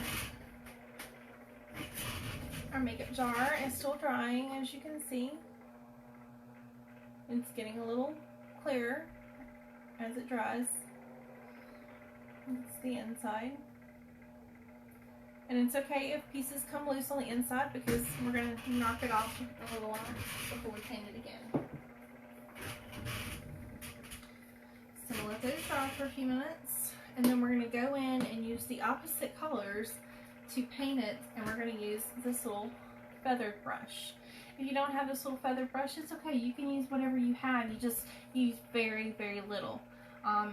our makeup jar is still drying, as you can see. It's getting a little clearer as it dries. It's the inside. And it's okay if pieces come loose on the inside because we're going to knock it off a little before we paint it again. So we'll let those dry for a few minutes, and then we're going to go in and use the opposite colors to paint it, and we're going to use this little feathered brush. If you don't have this little feathered brush, it's okay. You can use whatever you have. You just use very, very little.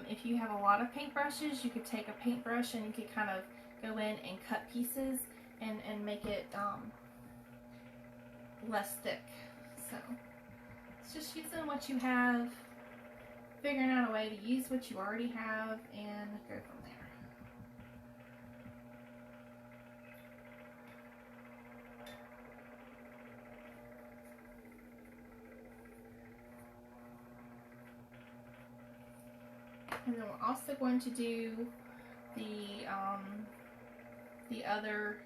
If you have a lot of paintbrushes, you could take a paintbrush and you could kind of go in and cut pieces and make it less thick. So it's just using what you have, figuring out a way to use what you already have, and go from there. And then we're also going to do the other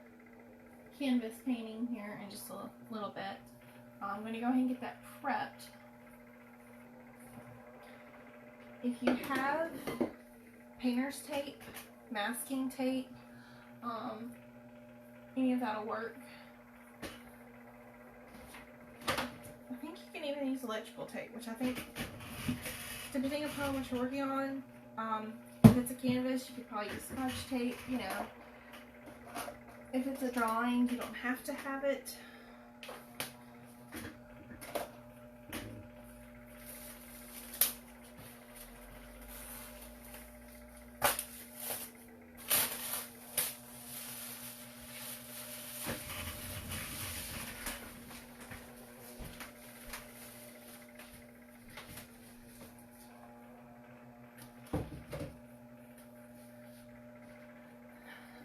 canvas painting here in just a little bit. I'm going to go ahead and get that prepped. If you have painter's tape, masking tape, any of that'll work. I think you can even use electrical tape, which I think, depending upon what you're working on, if it's a canvas, you could probably use scotch tape, you know. If it's a drawing, you don't have to have it.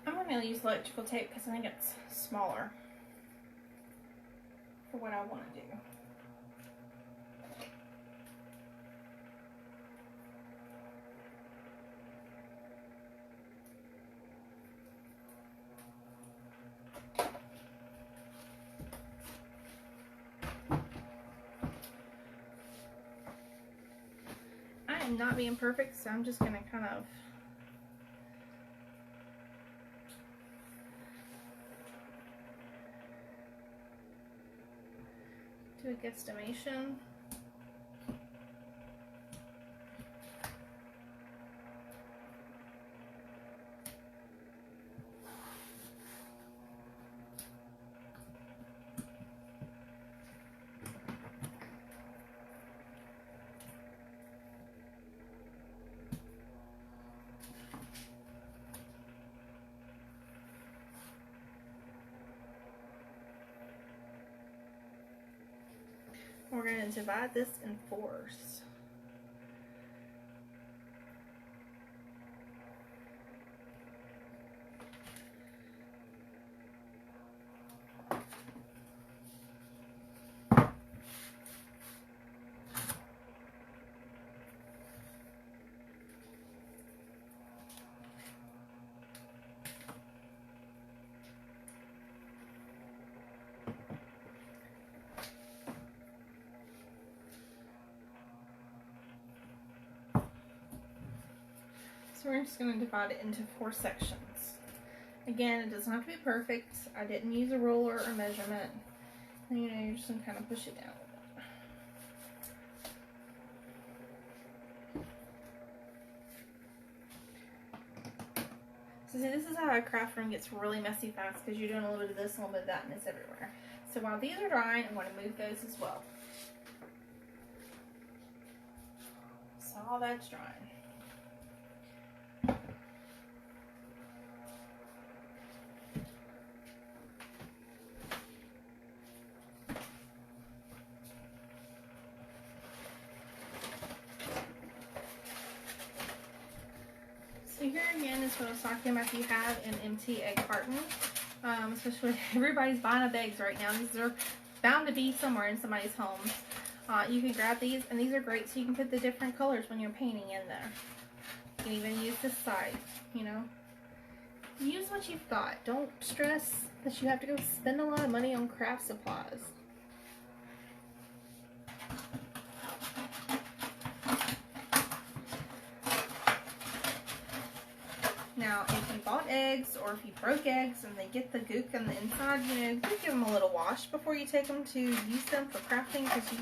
I'm going to use electrical tape because I think it's smaller for what I want to do. I am not being perfect, so I'm just going to kind of do a guesstimation. We're going to divide this in fours. So we're just going to divide it into 4 sections. Again, it doesn't have to be perfect. I didn't use a ruler or measurement. And, you know, you're just going to kind of push it down a little bit. So see, this is how a craft room gets really messy fast because you're doing a little bit of this, a little bit of that, and it's everywhere. So while these are drying, I'm going to move those as well. So all that's drying. So here again is what I was talking about. If you have an empty egg carton, especially everybody's buying up eggs right now. These are bound to be somewhere in somebody's home. You can grab these, and these are great so you can put the different colors when you're painting in there. You can even use this side, you know. use what you've got. Don't stress that you have to go spend a lot of money on craft supplies. Now, if you bought eggs or if you broke eggs and they get the gook on the inside, you know, give them a little wash before you take them to use them for crafting, because you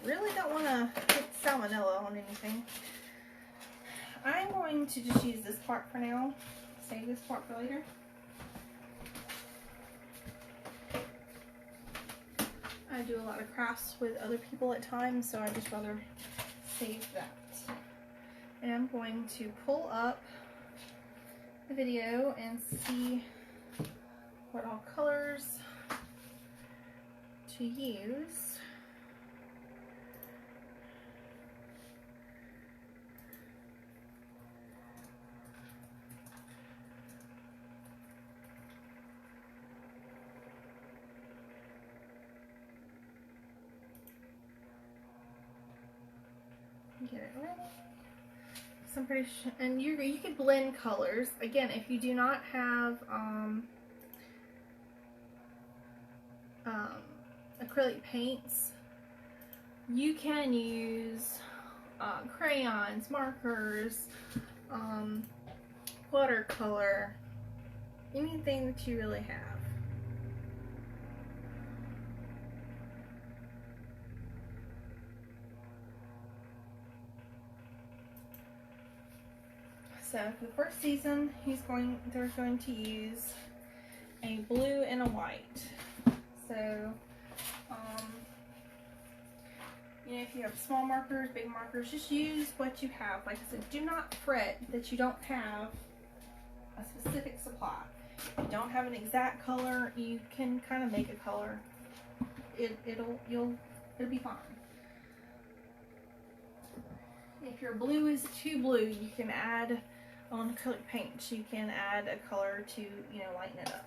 really don't want to get salmonella on anything. I'm going to just use this part for now. Save this part for later. I do a lot of crafts with other people at times, so I just rather save that. And I'm going to pull up the video and see what all colors to use. Get it ready. So I'm pretty sure, and you could blend colors. Again, if you do not have acrylic paints, you can use crayons, markers, watercolor, anything that you really have. So for the first season, they're going to use a blue and a white. So, you know, if you have small markers, big markers, just use what you have. Like I said, do not fret that you don't have a specific supply. If you don't have an exact color, you can kind of make a color. It'll be fine. If your blue is too blue, you can add on acrylic paint. You can add a color to, you know, lighten it up.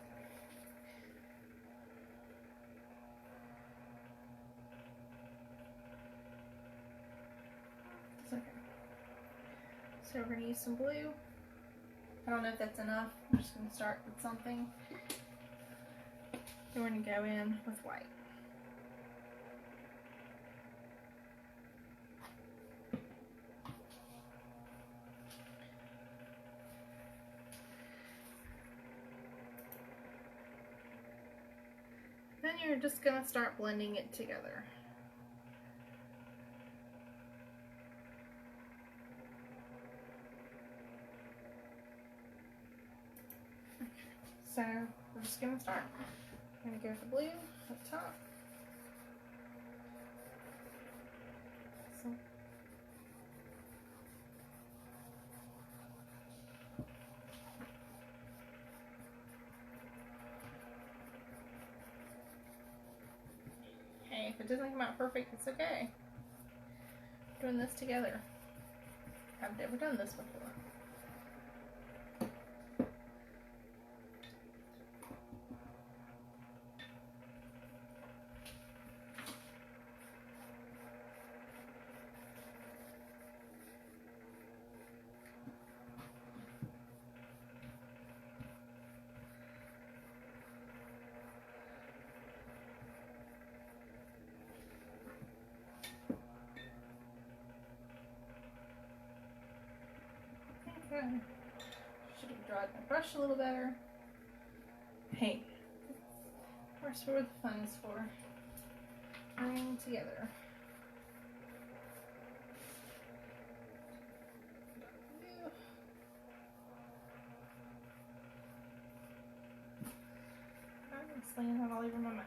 It's okay. So we're going to use some blue. I don't know if that's enough. I'm just going to start with something. Then we're going to go in with white. Then you're just going to start blending it together. Okay. So we're just going to start. I'm going to go with the blue up top. So hey, if it doesn't come out perfect, it's okay. We're doing this together. I've never done this before. Okay. Should have dried my brush a little better. Hey, that's where the fun is for. Bringing together. I'm slinging that all over my mouse.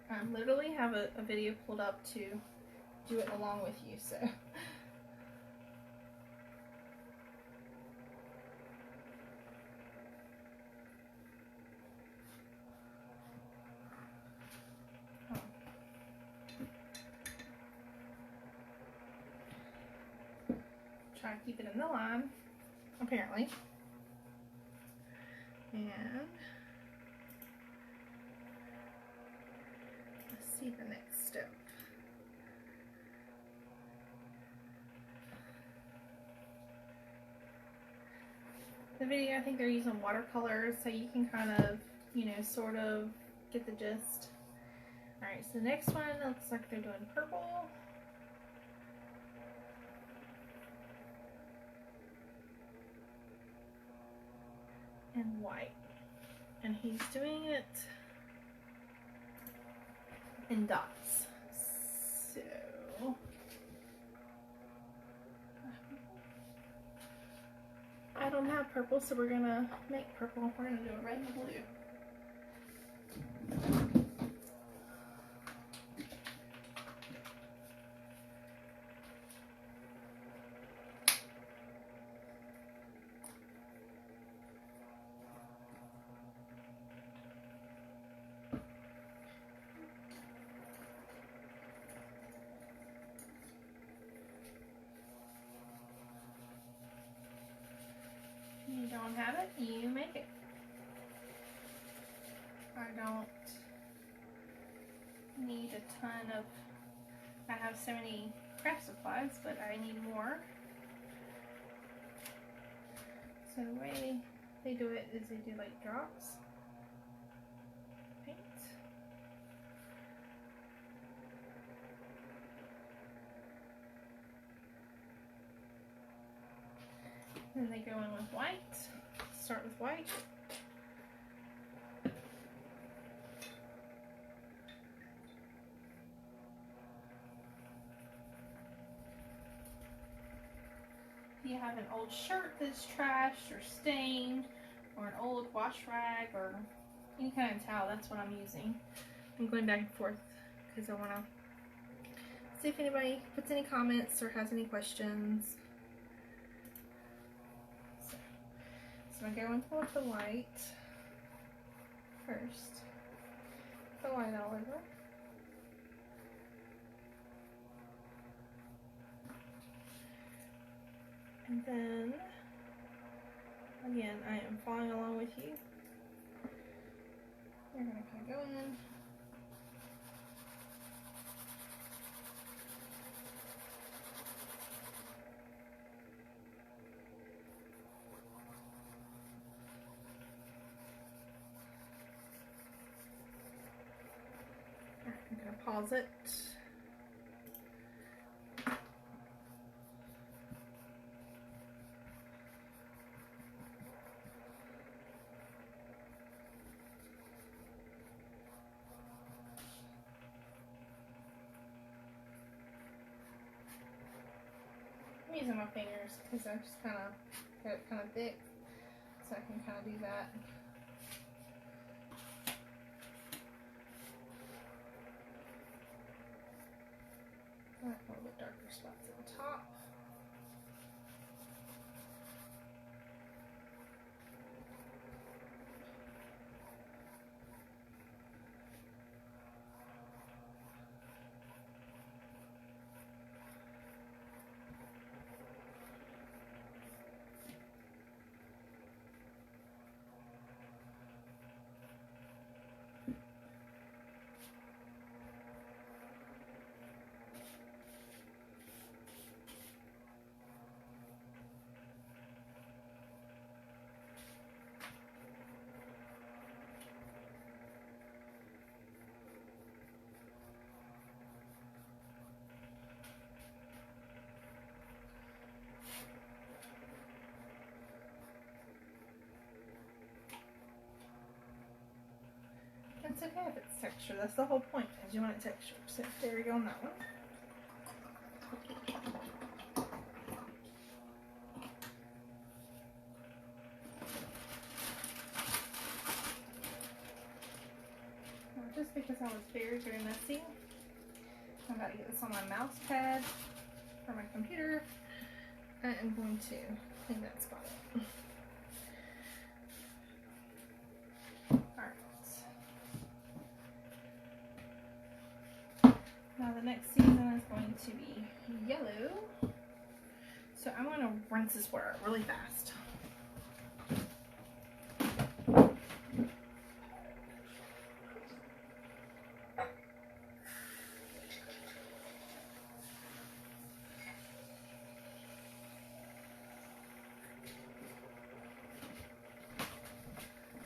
I literally have a video pulled up to do it along with you, so. try to keep it in the line, apparently. And let's see the next step. The video, I think they're using watercolors, so you can kind of, you know, sort of get the gist. Alright, so the next one looks like they're doing purple. And white. And he's doing it in dots. So I don't have purple, so we're gonna make purple. We're gonna do a red and blue. You don't have it, you make it. I don't need a ton of, I have so many craft supplies, but I need more. So the way they do it is they do like drops. Paint. Then they go in with white. Start with white. If you have an old shirt that's trashed or stained, or an old wash rag, or any kind of towel, that's what I'm using. I'm going back and forth because I want to see if anybody puts any comments or has any questions. So I'm going with the white first. The white all over. And then, again, I am following along with you. You're going to kind of go in. I'm going to pause it. I'm using my fingers because I just kind of got it kind of thick, so I can kind of do that. I like a little bit darker spots at the top. It's okay if it's texture. That's the whole point, is you want it texture. So there we go on that one. Now, just because I was very, very messy, I'm about to get this on my mouse pad for my computer. I am going to clean that spot up. Now the next season is going to be yellow. So I'm going to rinse this water really fast.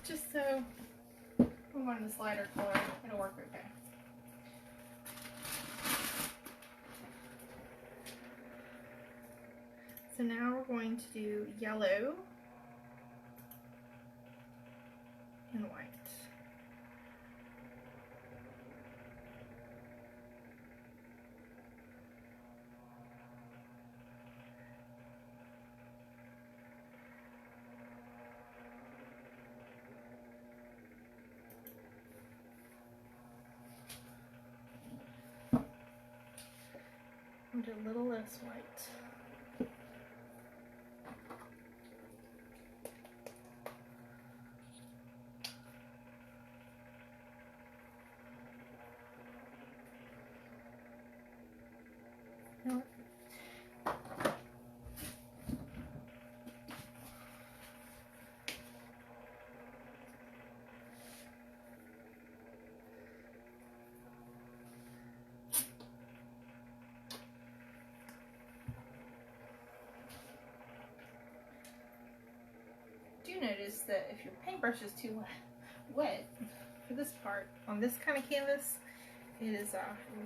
Just so I'm going this lighter color, it'll work okay. So now we're going to do yellow and white. And do a little less white. No. Do notice that if your paintbrush is too wet for this part, on this kind of canvas, it is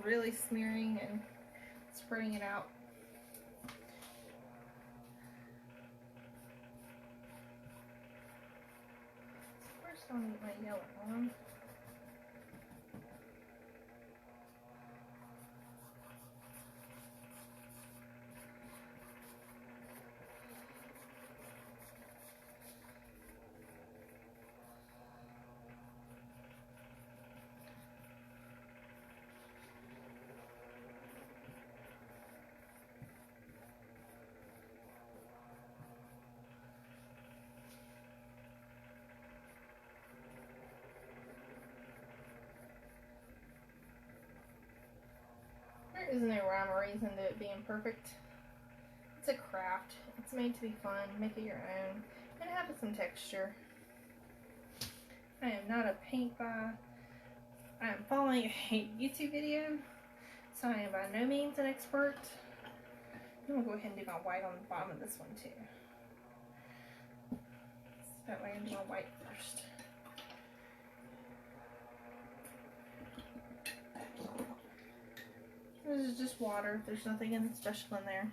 really smearing and spreading it out. First I'll need my yellow on. There is no rhyme or reason to it being perfect. It's a craft. It's made to be fun. Make it your own. And have some texture. I am not a paint by. I am following a YouTube video, so I am by no means an expert. I'm going to go ahead and do my white on the bottom of this one too. So that way I'm doing my white first. This is just water. There's nothing special in there.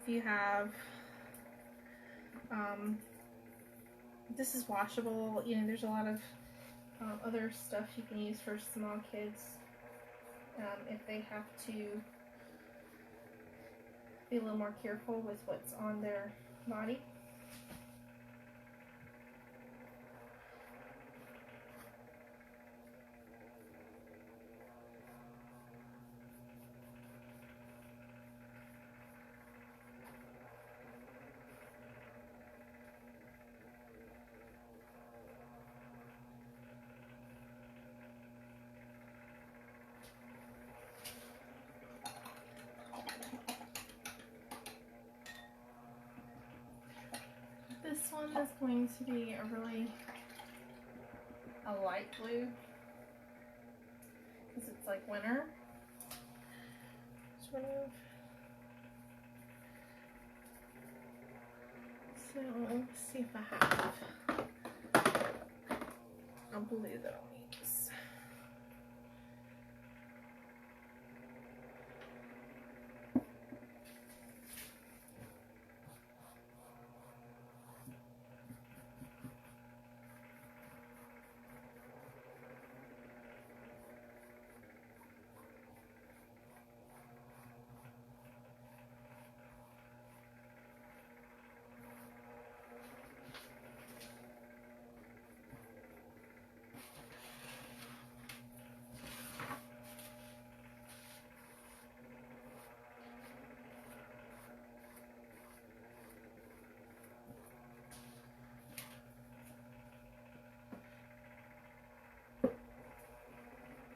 If you have, this is washable. You know, there's a lot of other stuff you can use for small kids if they have to be a little more careful with what's on their body. This one is going to be a light blue because it's like winter. Sort of. So let's see if I have a blue that I'll use.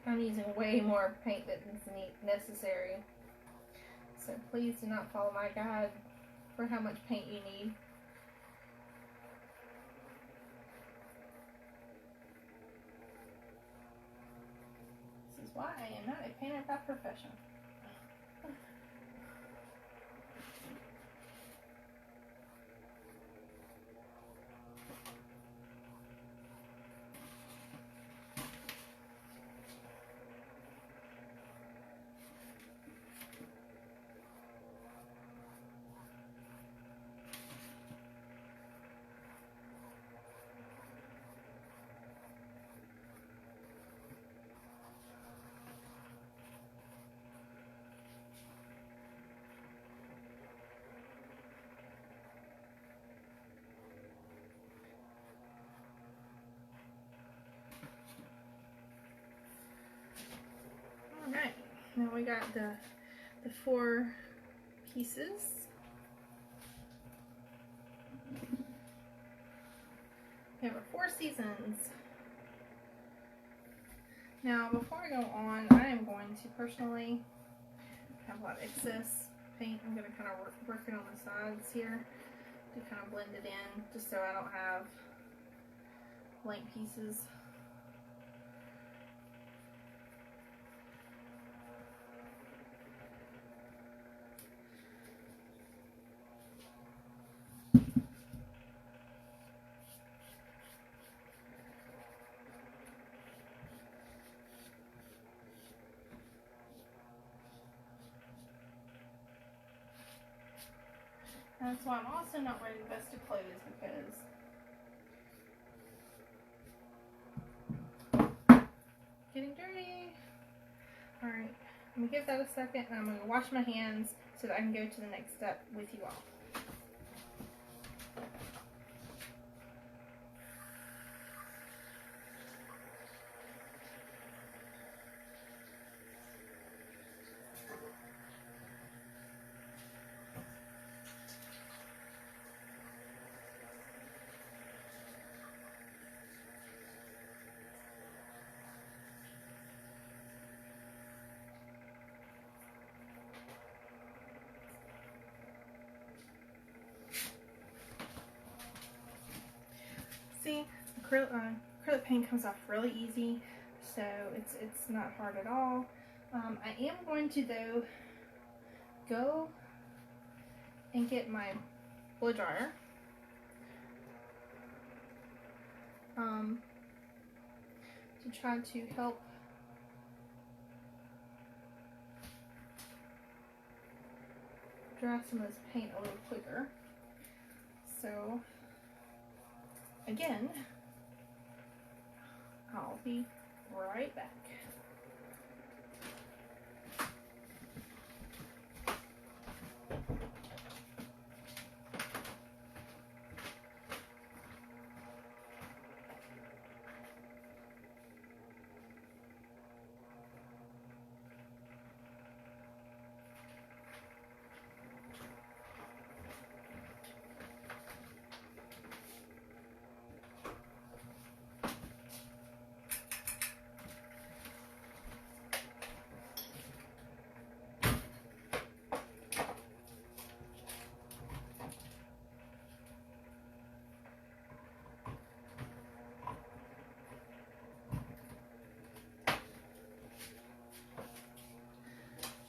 I'm using way more paint than is necessary. please do not follow my guide for how much paint you need. This is why I am not a painter by profession. Alright, now we got the 4 pieces. We have our 4 seasons. Now before I go on, I am going to personally have a lot of excess paint. I'm going to kind of work it on the sides here to kind of blend it in, just so I don't have blank pieces. That's why I'm also not wearing the best of clothes, because getting dirty. Alright, I'm going to give that a second, and I'm going to wash my hands so that I can go to the next step with you all. See, acrylic paint comes off really easy, so it's not hard at all. I am going to though go and get my blow dryer. To try to help dry some of this paint a little quicker. So again, I'll be right back.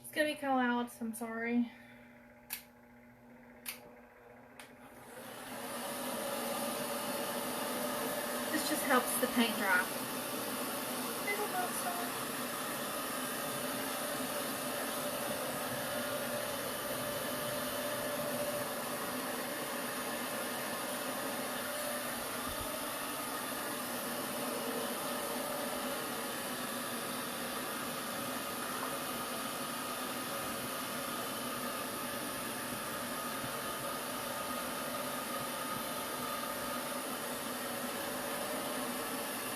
It's gonna be kind of loud, so I'm sorry. This just helps the paint dry.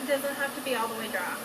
It doesn't have to be all the way dry.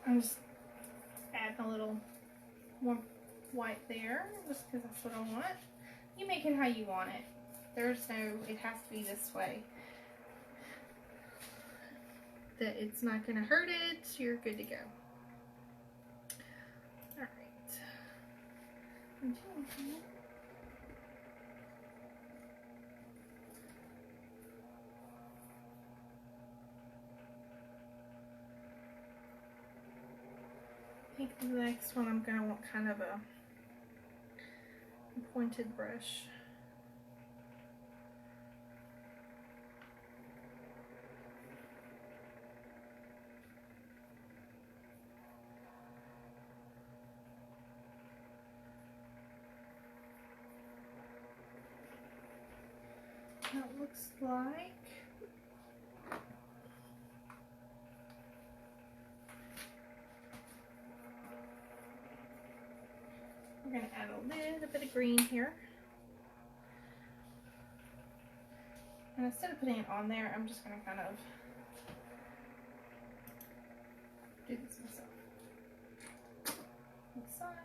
I'm just adding a little more white there, just because that's what I want. You make it how you want it. There's no, it has to be this way. That it's not going to hurt it, you're good to go. Alright. I think the next one I'm going to want kind of a pointed brush. That looks like we're going to add a little bit of green here. And instead of putting it on there, I'm just going to kind of do this myself. Inside.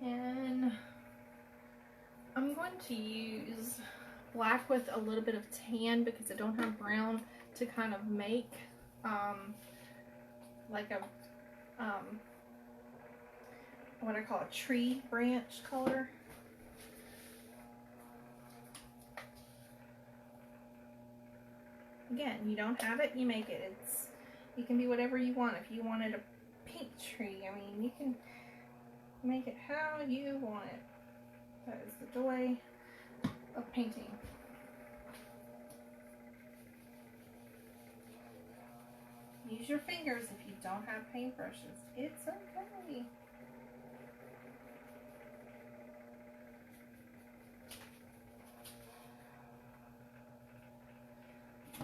And I'm going to use black with a little bit of tan because I don't have brown to kind of make like a what I call a tree branch color. Again, you don't have it, you make it. You can be whatever you want. If you wanted a pink tree, I mean, you can make it how you want it. That is the joy of painting. Use your fingers if you don't have paintbrushes. It's okay.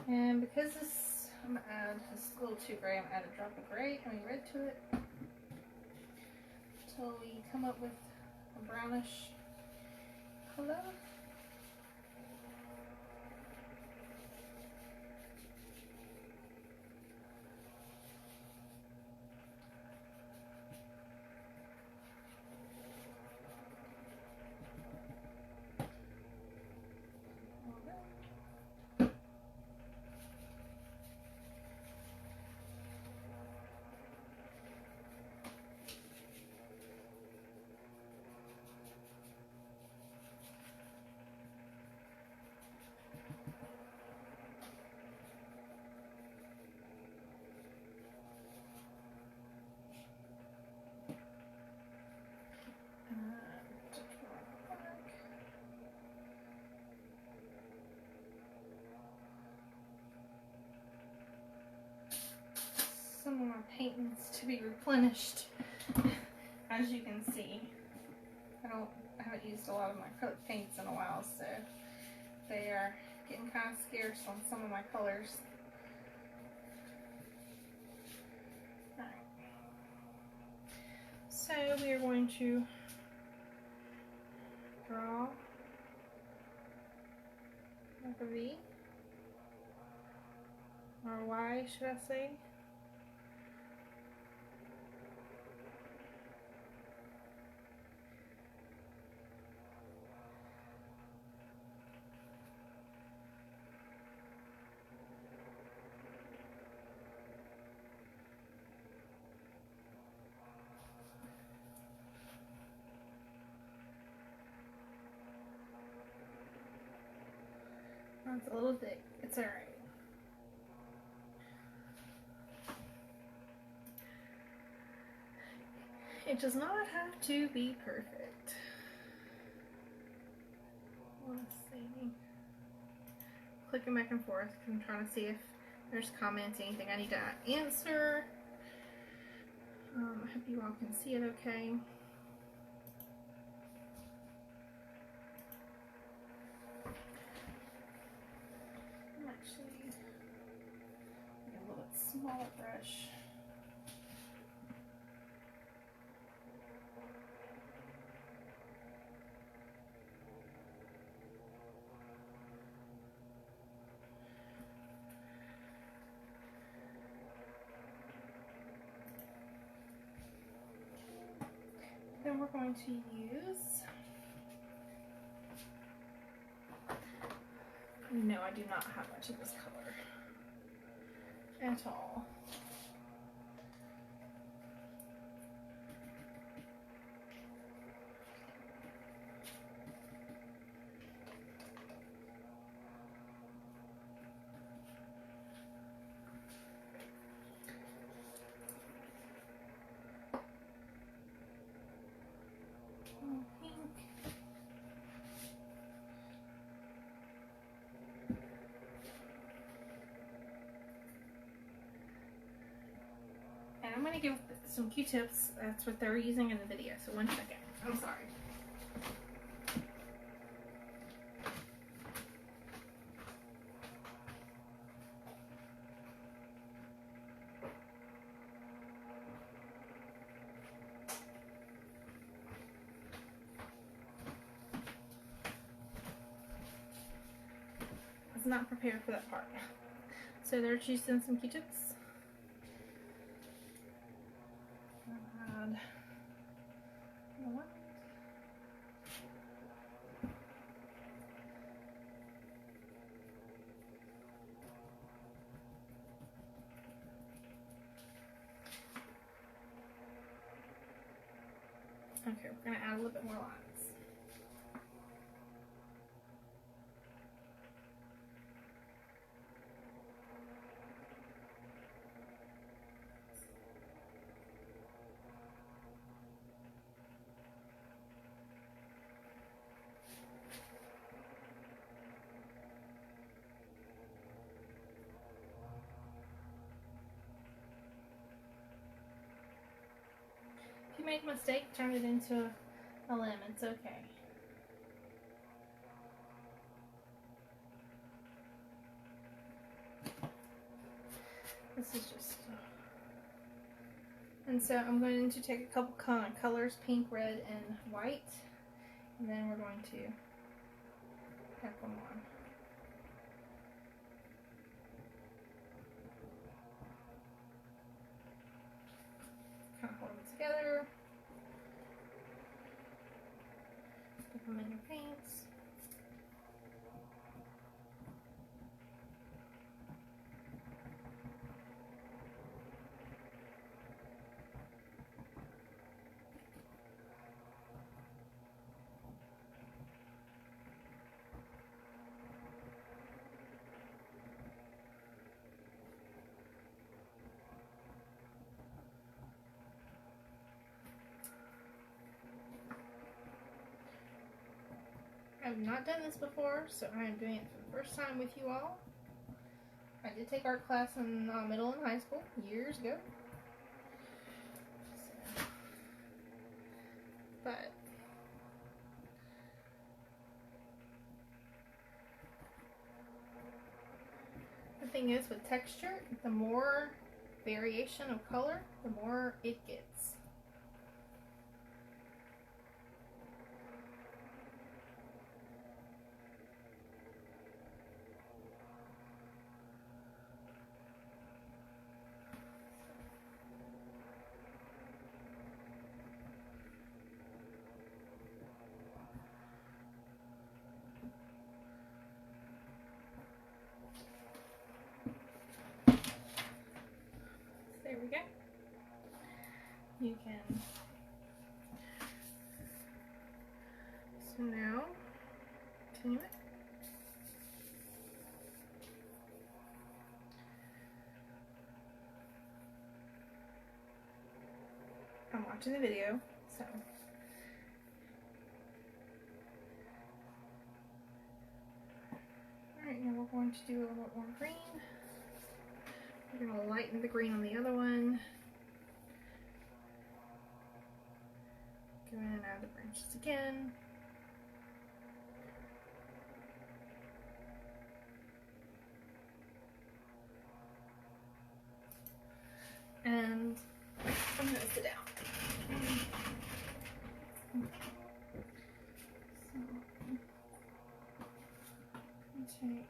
And because this, I'm gonna add this little 2 gray, I'm gonna add a drop of gray, I mean red to it, until we come up with a brownish color. Some of my paint needs to be replenished, as you can see. I haven't used a lot of my acrylic paints in a while, so they are getting kind of scarce on some of my colors. Alright. So we are going to draw like a V, or Y should I say. That's a little thick. It's alright. It does not have to be perfect. Let's see. Clicking back and forth because I'm trying to see if there's comments, anything I need to answer. I hope you all can see it okay. I'm actually a little bit smaller brush. Then we're going to use, no, I do not have much of this color at all. Pink. And I'm going to give some Q-tips. That's what they're using in the video. So 1 second. I'm sorry. I was not prepared for that part. So they're choosing some Q-tips. Okay, we're going to add a little bit more lines. If you make a mistake, turn it into a lemon. It's okay. This is just... And so I'm going to take a couple colors, pink, red, and white. And then we're going to pack them on. Kind of hold them together. Put them in your paints. I've not done this before, so I am doing it for the first time with you all. I did take art class in middle and high school years ago. So, but the thing is with texture, the more variation of color, the more it gets. There we go. You can, so now, continue it. I'm watching the video, so. Alright, now we're going to do a little more green. We're going to lighten the green on the other one. Go in and add the branches again. And I'm going to sit down. So, take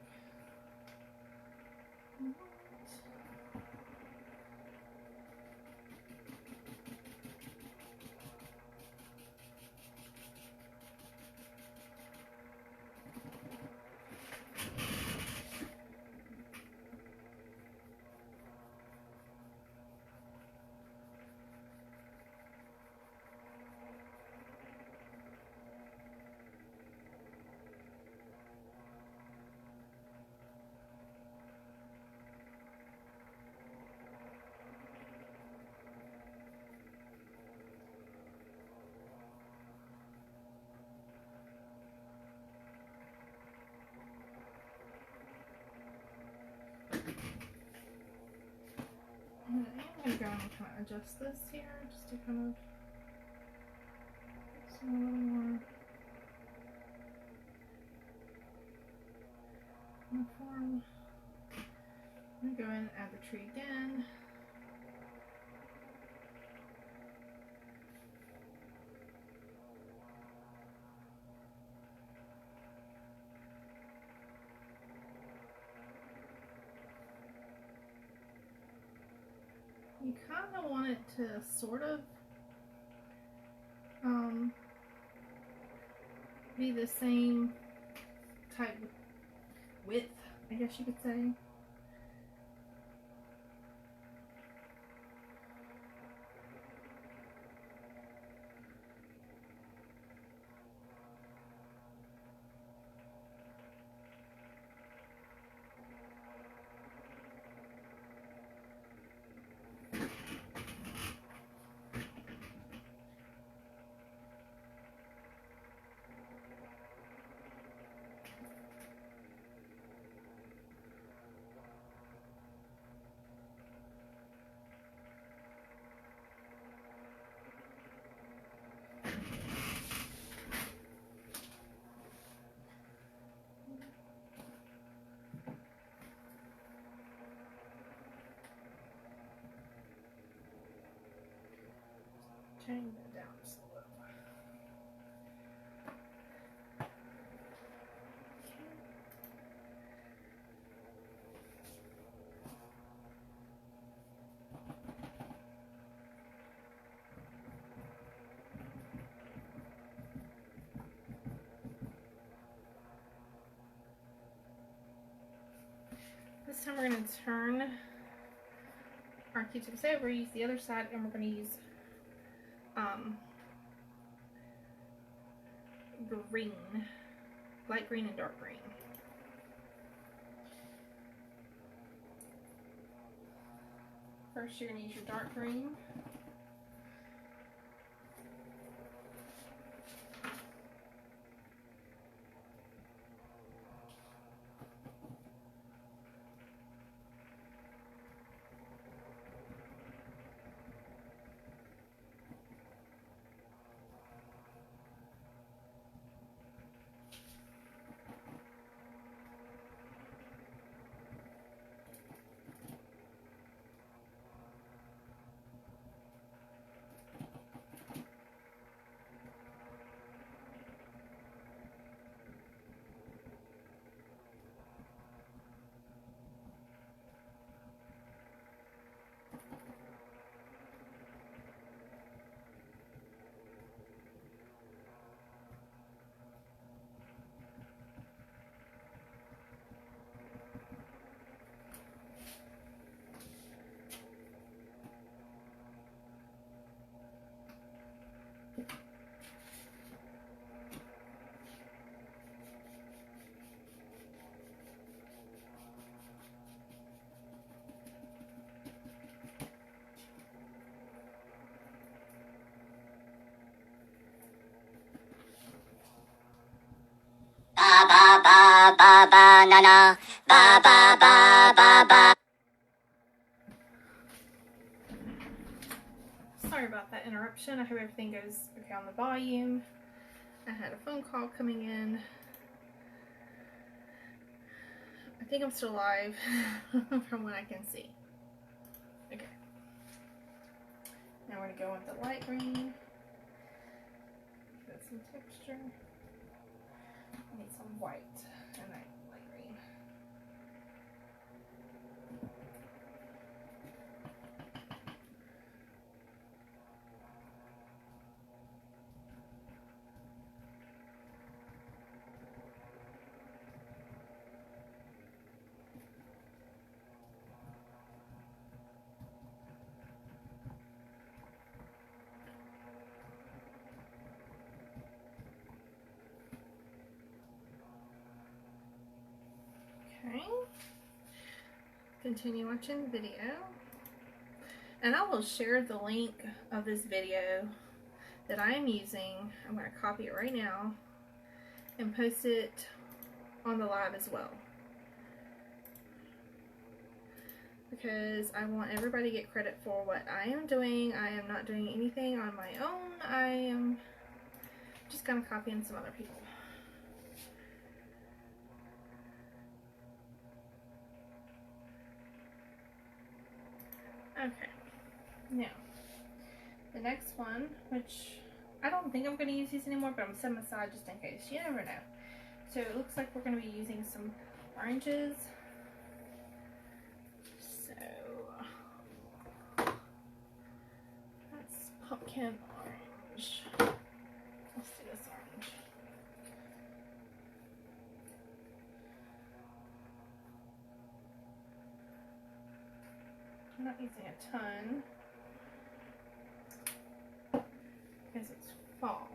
I'm going to go and kind of adjust this here just to kind of so a little more uniform. I'm going to go in and add the tree again. You kind of want it to sort of be the same type width, I guess you could say. Turning that down just a little. This time we're going to turn our Q-tips over, use the other side, and we're going to use green, light green and dark green. First, you're going to use your dark green. Ba ba ba ba ba na na ba ba ba ba ba. option. I hope everything goes okay on the volume. I had a phone call coming in. I think I'm still live from what I can see. Okay. Now we're going to go with the light green. Give it some texture. I need some white and that light green. Okay. Continue watching the video. And I will share the link of this video that I am using. I'm going to copy it right now and post it on the live as well. Because I want everybody to get credit for what I am doing. I am not doing anything on my own. I am just kind of copying some other people. Okay, now the next one, which I don't think I'm going to use these anymore, but I'm setting them aside just in case. You never know. So it looks like we're going to be using some oranges. So that's pumpkin orange. Let's do this orange. I'm not using a ton because it's fall.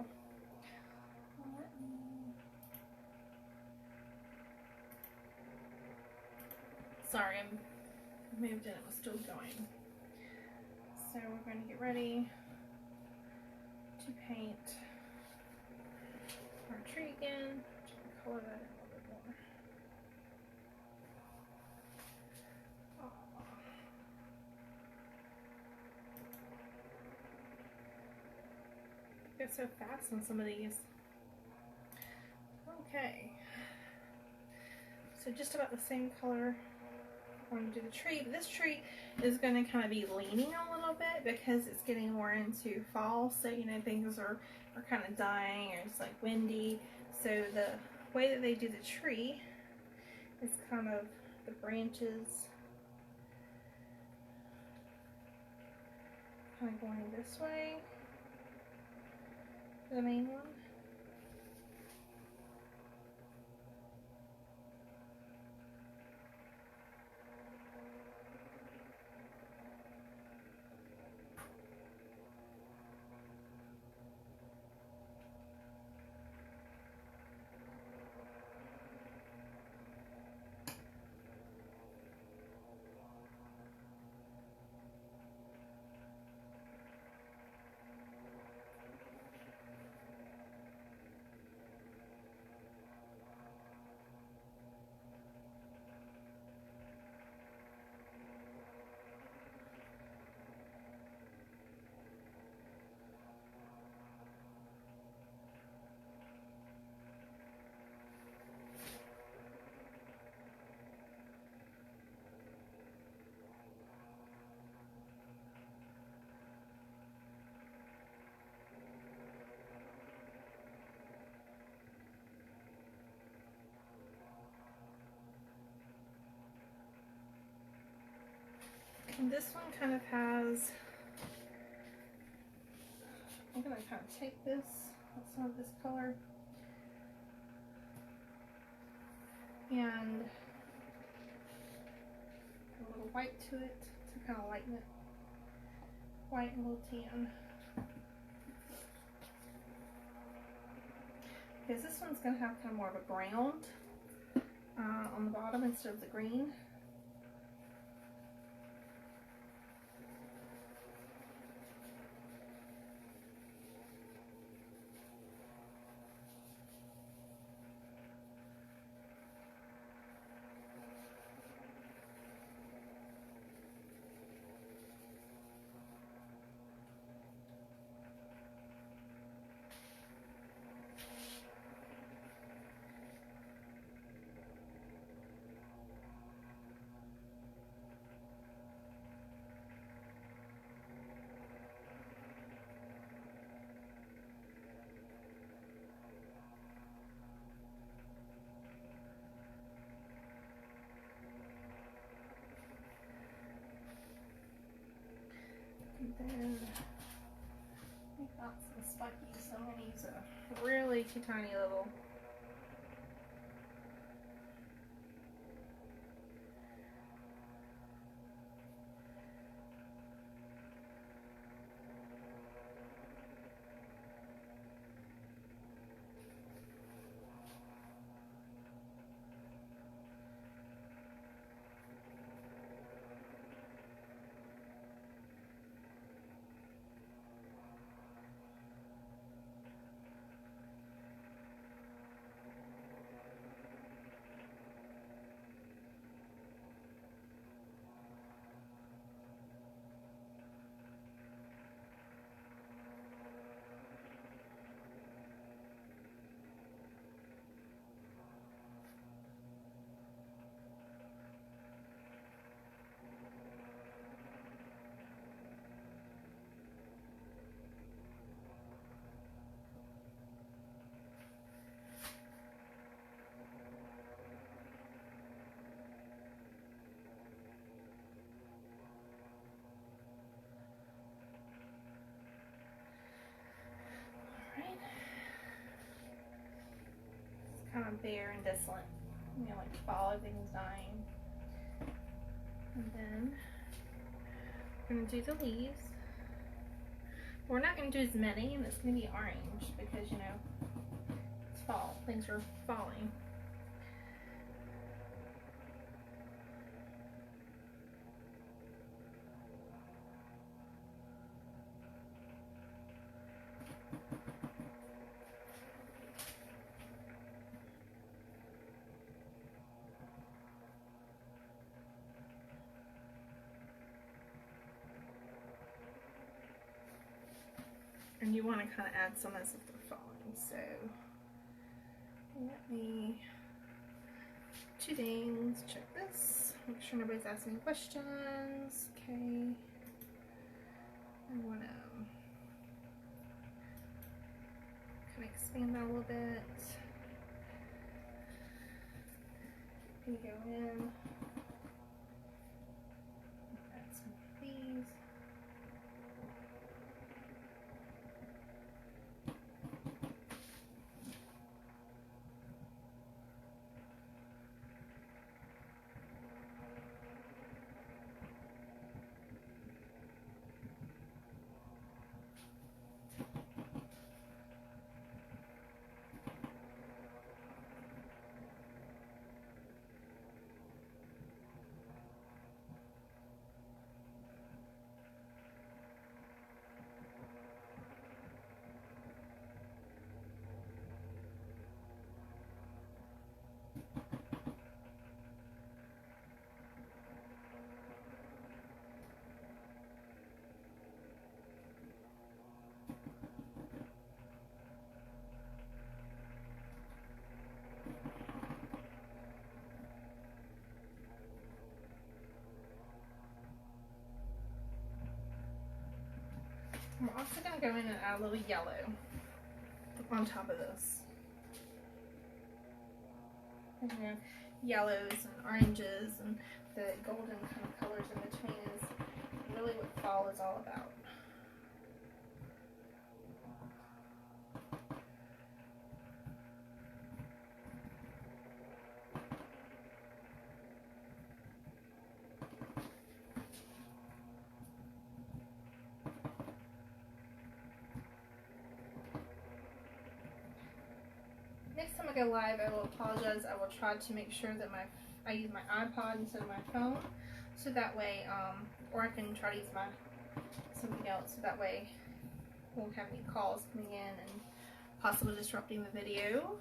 Sorry, I moved and it was still going. So we're going to get ready to paint our tree again. Color that in a little bit more. Go so fast on some of these. Okay. So just about the same color. We're going to do the tree. But this tree is going to kind of be leaning a little bit because it's getting more into fall. So, you know, things are kind of dying or it's like windy. So the way that they do the tree is kind of the branches kind of going this way. The main one. And this one kind of has, I'm going to kind of take this, some of this color, and a little white to it to kind of lighten it. White and a little tan. Because this one's going to have kind of more of a ground on the bottom instead of the green. then we got some spiky, so I'm going to use a really tiny little. Kind of bare and desolate, you know, like fall, everything's dying. And then we're gonna do the leaves. We're not gonna do as many, and it's gonna be orange because, you know, it's fall, things are falling. And you want to kind of add some as if they're falling. So let me, two things, check this, make sure nobody's asking any questions. Okay, I want to kind of expand that a little bit. You go in, add some of these. I'm also going to go in and add a little yellow on top of this. And then yellows and oranges and the golden kind of colors in between is really what fall is all about. Next time I go live, I will apologize. I will try to make sure that I use my iPod instead of my phone, so that way, or I can try to use something else, so that way I won't have any calls coming in and possibly disrupting the video.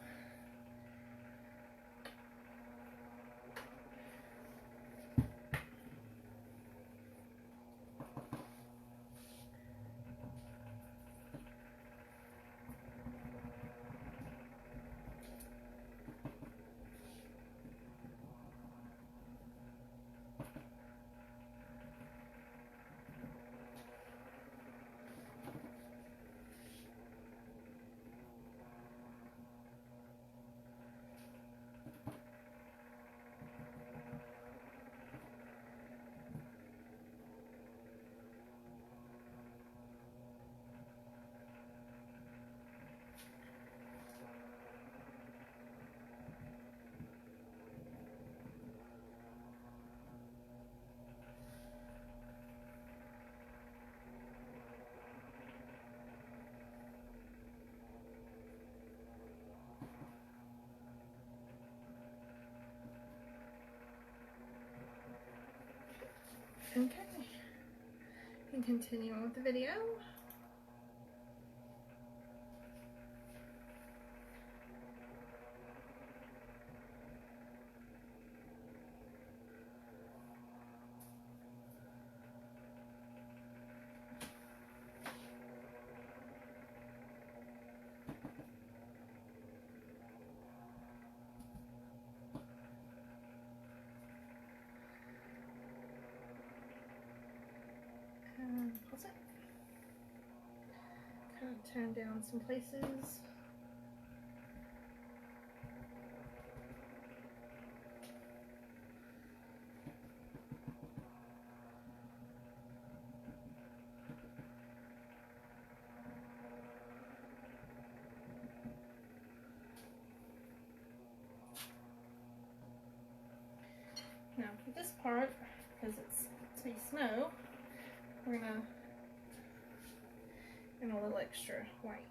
Okay, and continue on with the video. And pause it. Kind of turn down some places. Now for this part, because it's snow, we're gonna add a little extra white.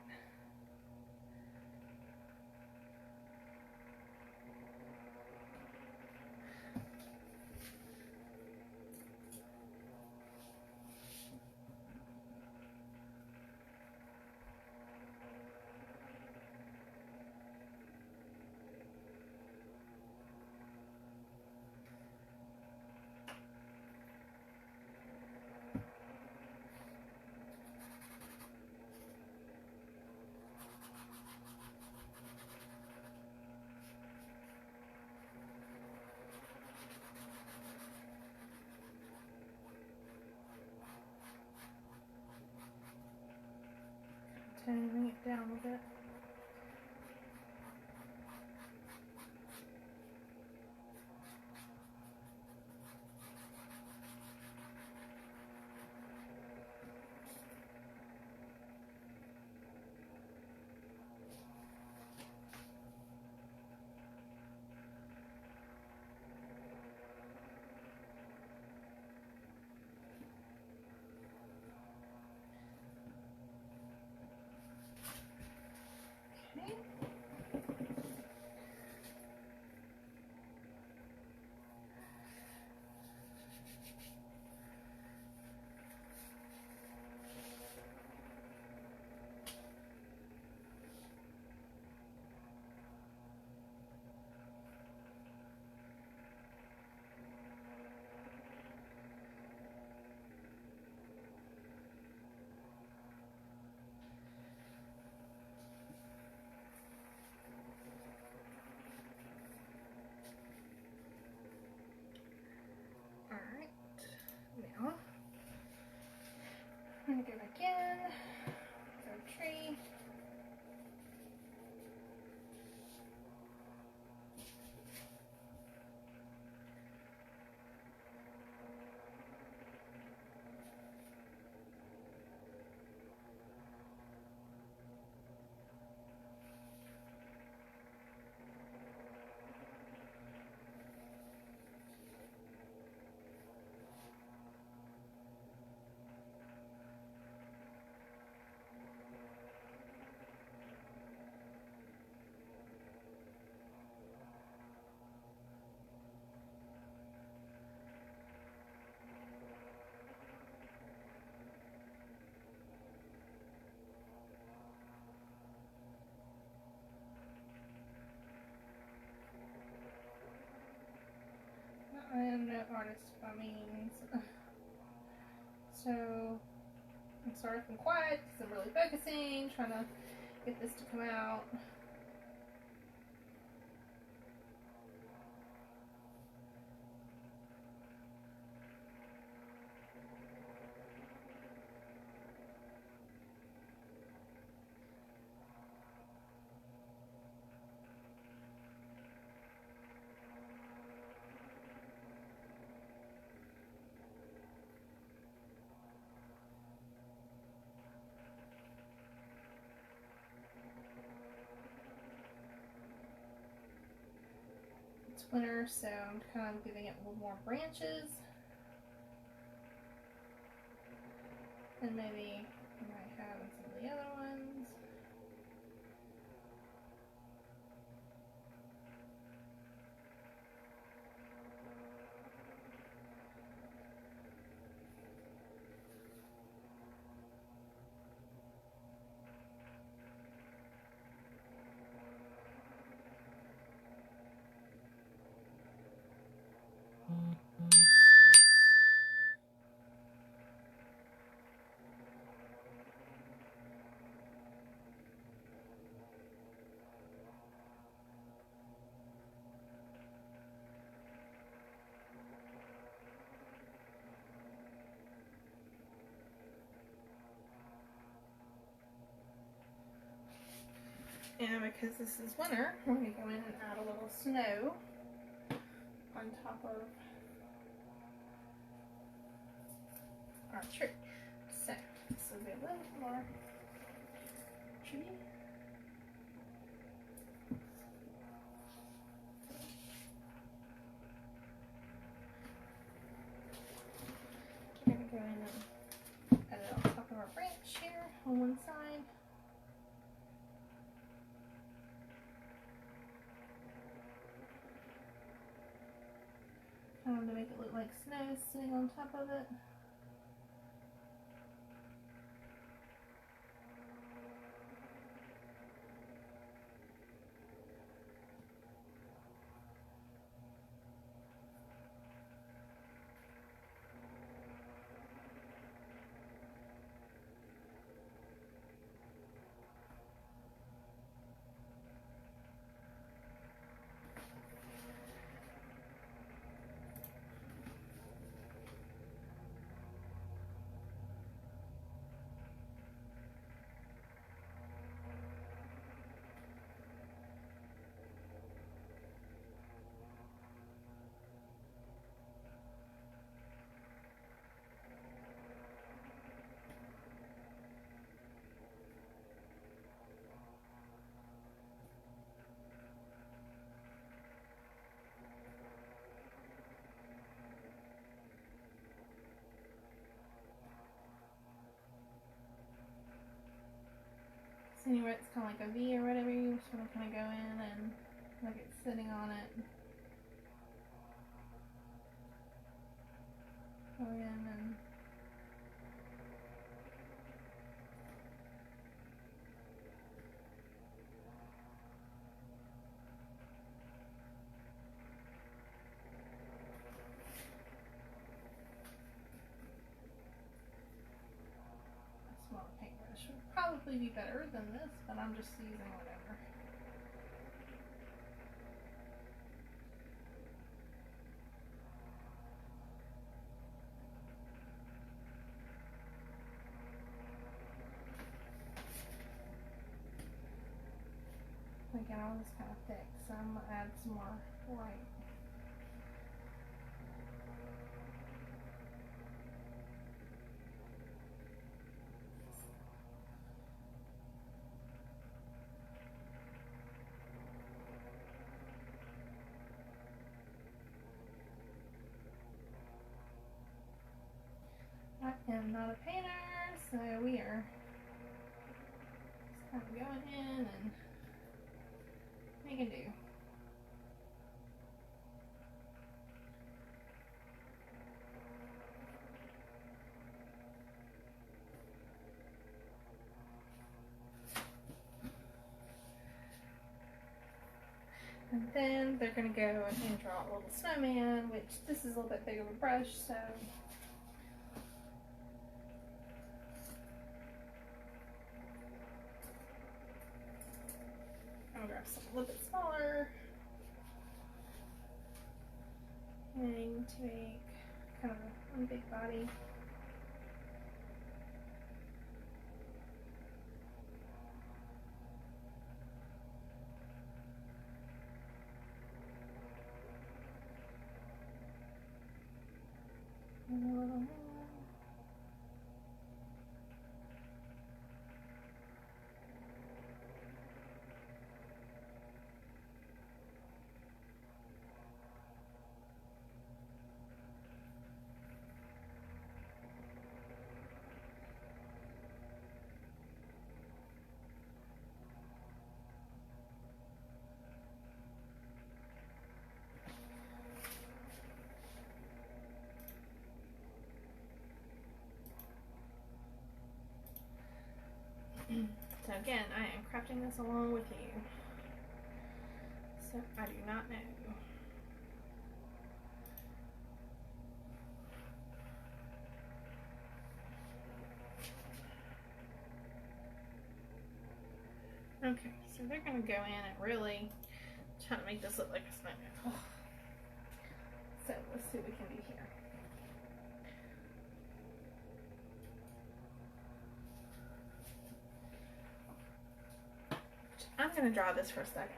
Turning it down a bit. Okay. Alright, now I'm going to go back in with our tree. I am no artist by means, so I'm sorry if I'm quiet because I'm really focusing, trying to get this to come out. It's winter, so I'm kind of giving it a little more branches. And maybe I might have in some of the other ones. And because this is winter, we're going to go in and add a little snow on top of our tree. So this will be a little more tree. We're going to go in and add it on top of our branch here on one side. To make it look like snow is sitting on top of it. So anywhere it's kind of like a V or whatever, you just want to kind of go in and like it's sitting on it. Go in and a smaller paintbrush would probably be better than this, but I'm just using whatever. Again, all this kind of thick, so I'm going to add some more white. I am not a painter, so we are just kind of going in and making do. And then they're going to go and draw a little snowman, which this is a little bit big of a brush, so I'll grab something a little bit smaller and to make kind of one big body. And a little more. So again, I am crafting this along with you. So I do not know. Okay, so they're going to go in and really try to make this look like a snowman. So let's see what we can do here. I'm gonna draw this for a second.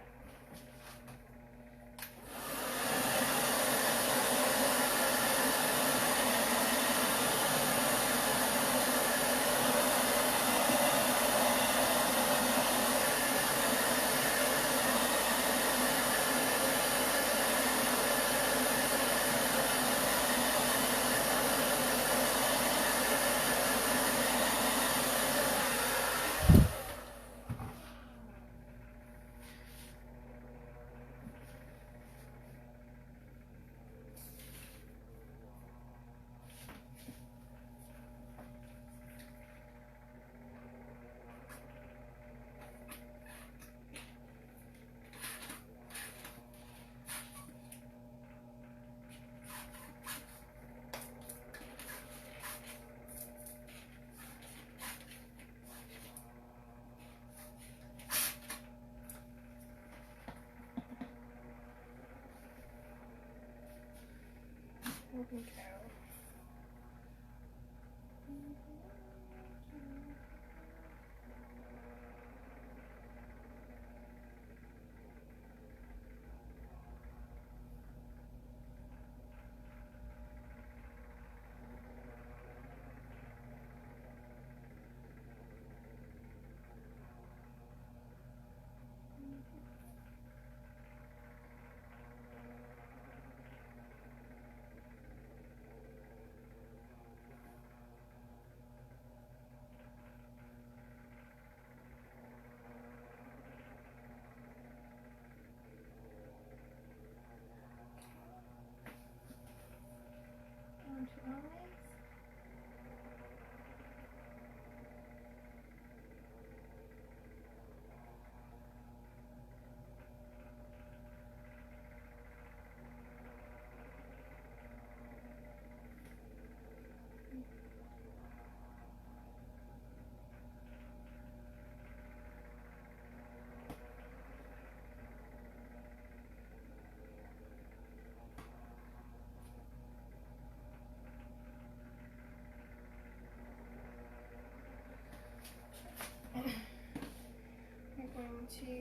Okay. Onto eyes. We're going to do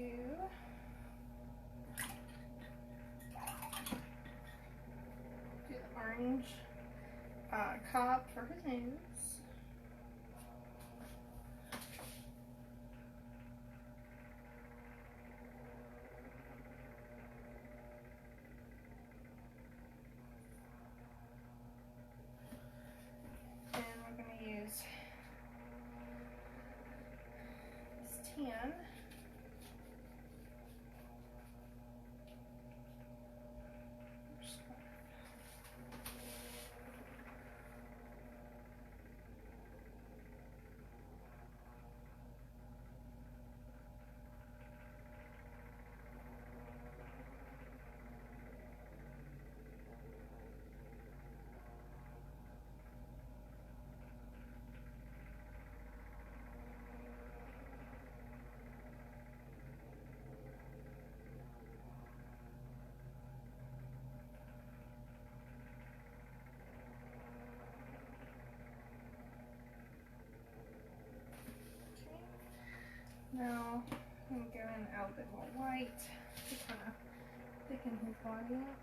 the orange cob for his nose. And we're going to use this tan. Now I'm going to go in a little bit more white to kind of thicken his body up.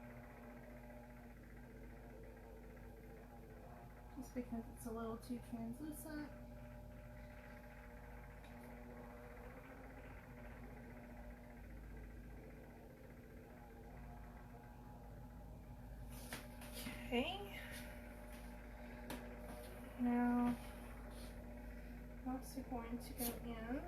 Just because it's a little too translucent. Okay. Now I'm also going to go in.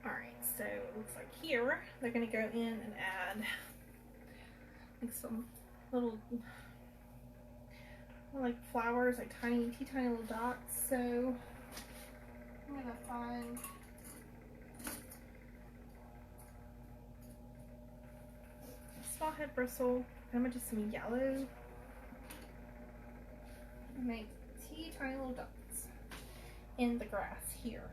Alright, so it looks like here they're going to go in and add like some little like flowers, like tiny little dots. So I'm going to find a small head bristle. I'm going to do some yellow make teeny tiny little dots in the grass here.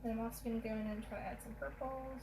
And I'm also going to go in and try to add some purples.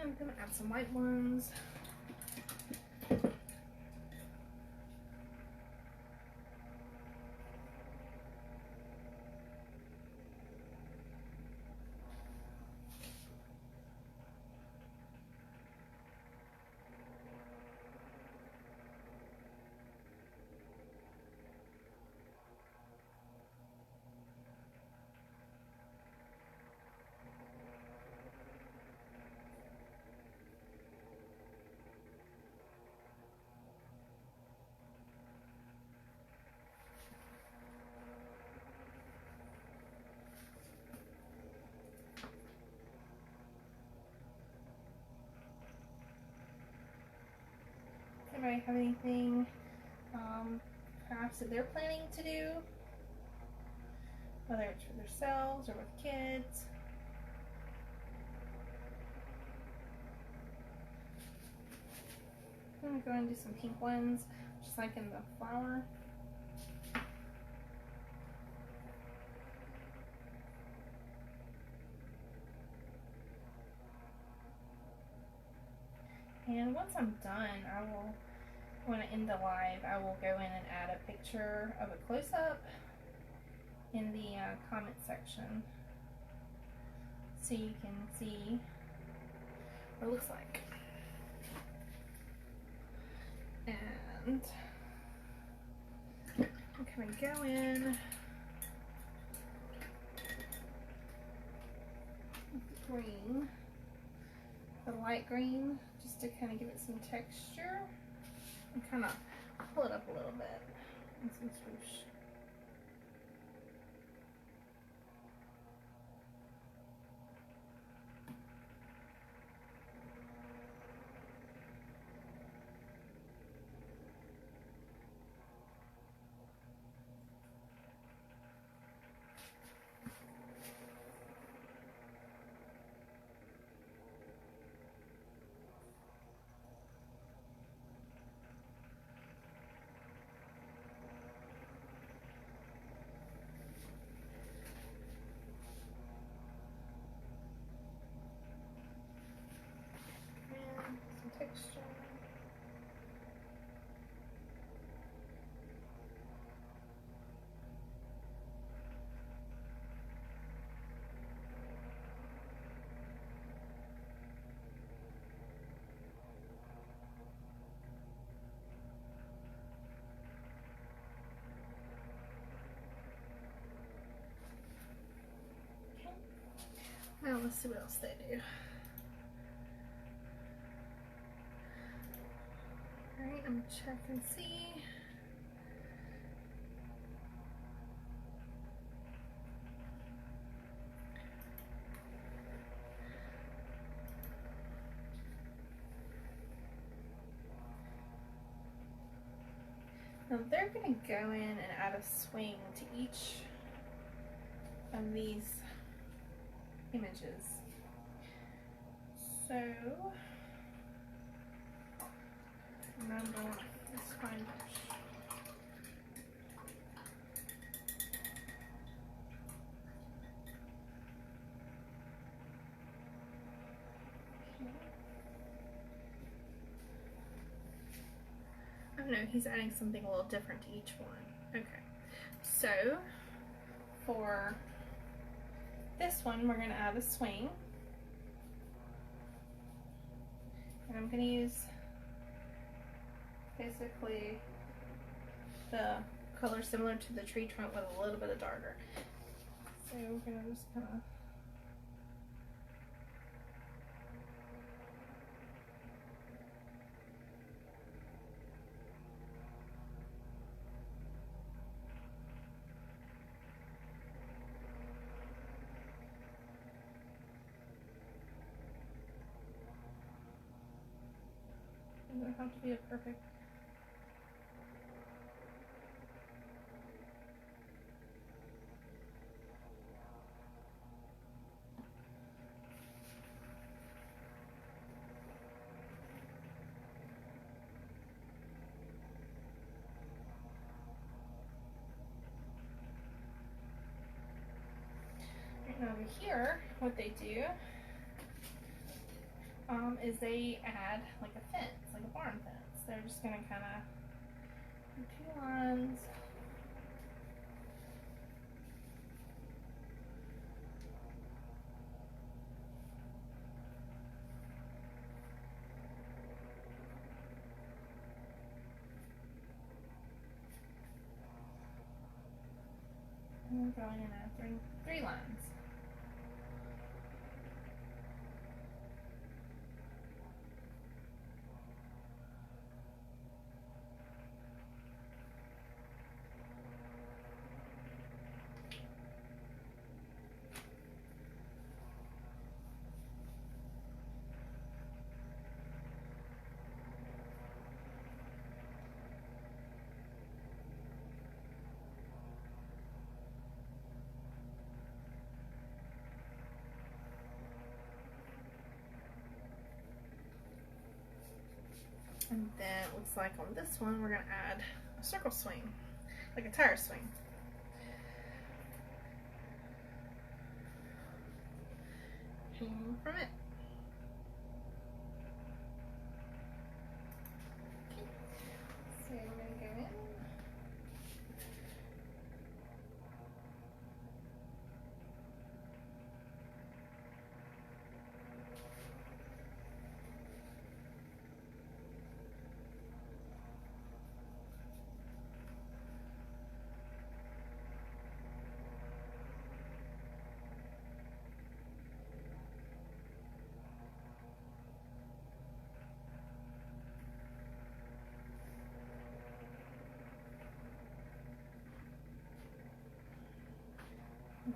I'm gonna add some white ones. Anybody have anything crafts that they're planning to do, whether it's for themselves or with kids? I'm gonna go and do some pink ones, just like in the flower. And once I'm done, when I end the live, I will go in and add a picture of a close-up in the comment section so you can see what it looks like. And I'm gonna go in with green, the light green, just to kind of give it some texture and kind of pull it up a little bit and some swoosh. Texture. Okay. Now let's see what else they do. Alright, I'm gonna check and see. Now they're gonna go in and add a swing to each of these images. So I'm going to this fine brush. Oh no, he's adding something a little different to each one. Okay, so for this one, we're going to add a swing. And I'm going to use basically the color similar to the tree trunk with a little bit of darker. So we're going to just kind of doesn't have to be a perfect. And over here, what they do is they add like a fence, like a barn fence. They're just gonna kind of do 2 lines. And we're going in at 3 lines. And then it looks like on this one, we're gonna add a circle swing, like a tire swing. Hanging from it. Okay. So we're gonna go in.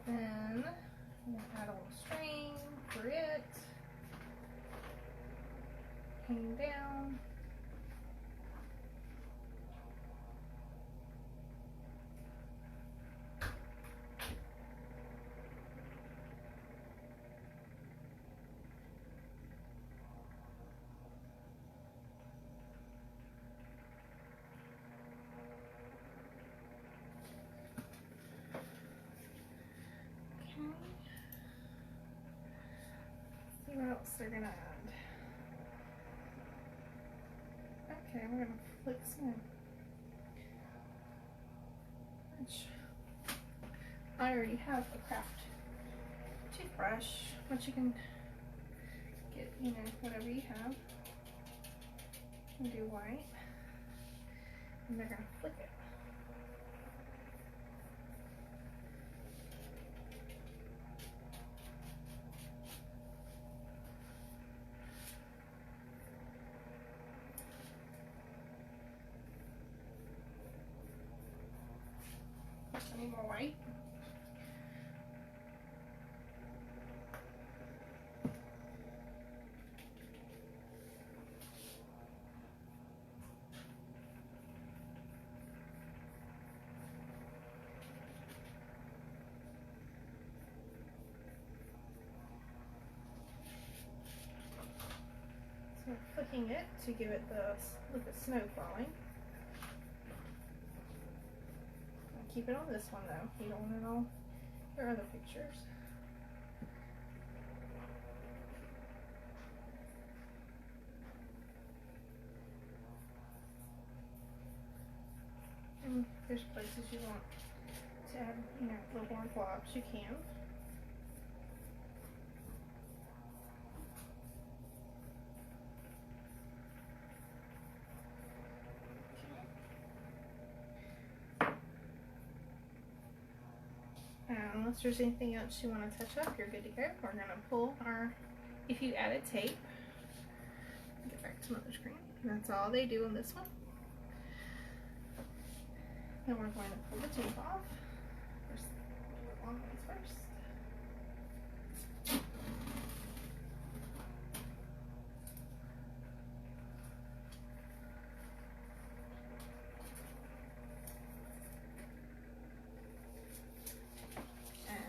Then I'm gonna add a little string for it, hang down. What else they're gonna add? Okay, we're gonna flick some. Which I already have a craft toothbrush, which you can get, you know, whatever you have. And do white, and they're gonna flick it. I need more white. So I'm flicking it to give it with the snow falling. Keep it on this one though. You don't want it on your other pictures. there's places you want to add, you know, little more globs, you can. Unless there's anything else you want to touch up, you're good to go. We're going to pull our, if you added tape, get back to another screen. That's all they do on this one. Then we're going to pull the tape off. First, the long ones first.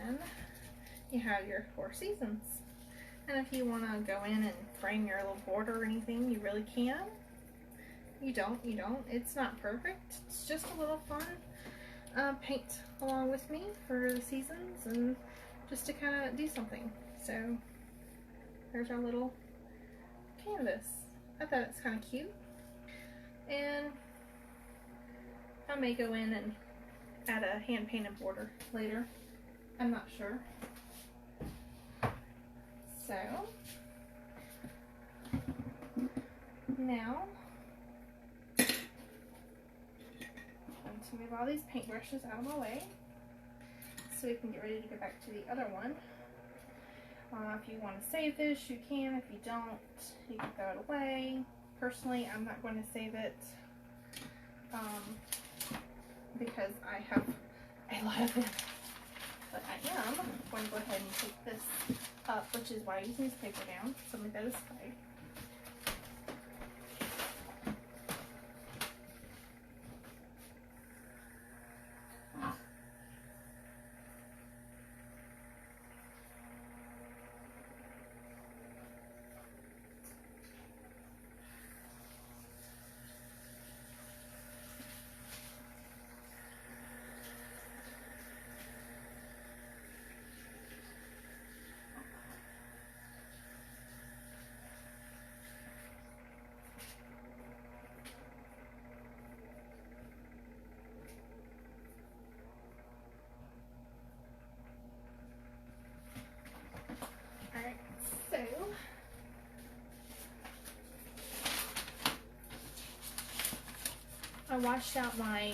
And you have your 4 seasons. And if you want to go in and frame your little border or anything, you really can. You don't. It's not perfect. It's just a little fun paint along with me for the seasons and just to kind of do something. So there's our little canvas. I thought it's kind of cute. And I may go in and add a hand painted border later. I'm not sure. So now I'm going to move all these paintbrushes out of my way so we can get ready to go back to the other one. If you want to save this, you can. If you don't, you can throw it away. Personally, I'm not going to save it because I have a lot of it. But I am going to go ahead and take this up, which is why I use newspaper down. So I'm going to go this way. Alright, so I washed out my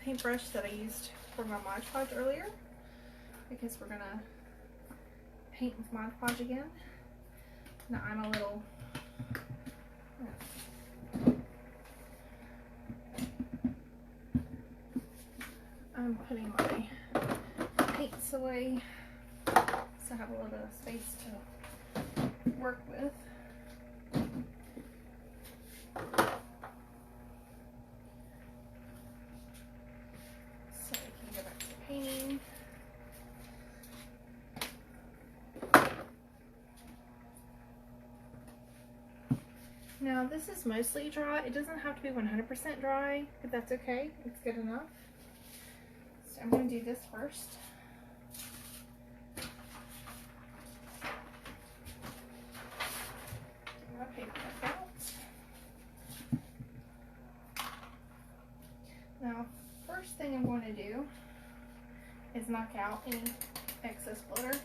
paintbrush that I used for my Mod Podge earlier because we're gonna paint with Mod Podge again. Now I'm a little I'm putting my paints away so I have a little bit of space to work with. So we can go back to painting. Now this is mostly dry. It doesn't have to be 100% dry, but that's okay. It's good enough. So I'm going to do this first. Get my paper back out. Now, first thing I'm going to do is knock out any excess glitter.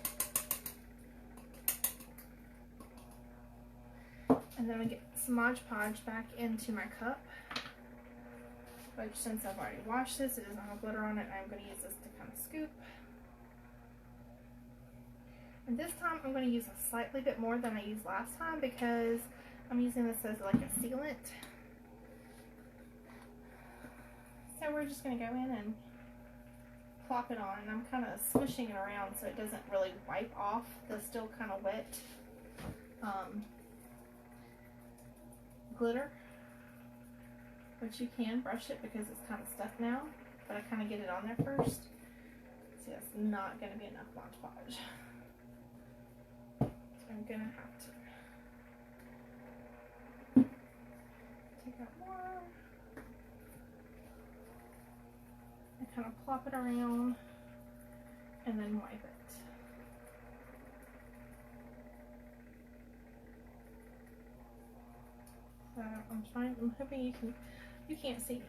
And then I get some Mod Podge back into my cup. Which, since I've already washed this, it doesn't have glitter on it, I'm going to use this to kind of scoop. And this time I'm going to use a slightly bit more than I used last time because I'm using this as like a sealant. So we're just going to go in and plop it on. And I'm kind of smushing it around so it doesn't really wipe off the still kind of wet glitter. But you can brush it because it's kind of stuck now. But I kind of get it on there first. See, that's not going to be enough Mod Podge. So I'm going to have to take out more. And kind of plop it around and then wipe it. So I'm hoping you can't see me.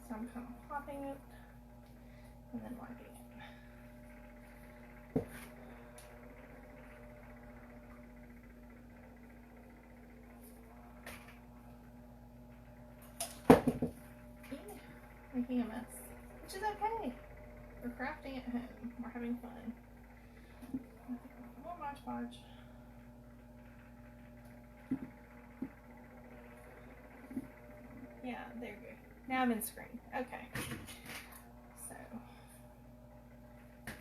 So I'm kind of popping it and then wiping it. Making a mess, which is okay. We're crafting at home. We're having fun. More Mod Podge. Yeah, there you go. Now I'm in screen. Okay. So,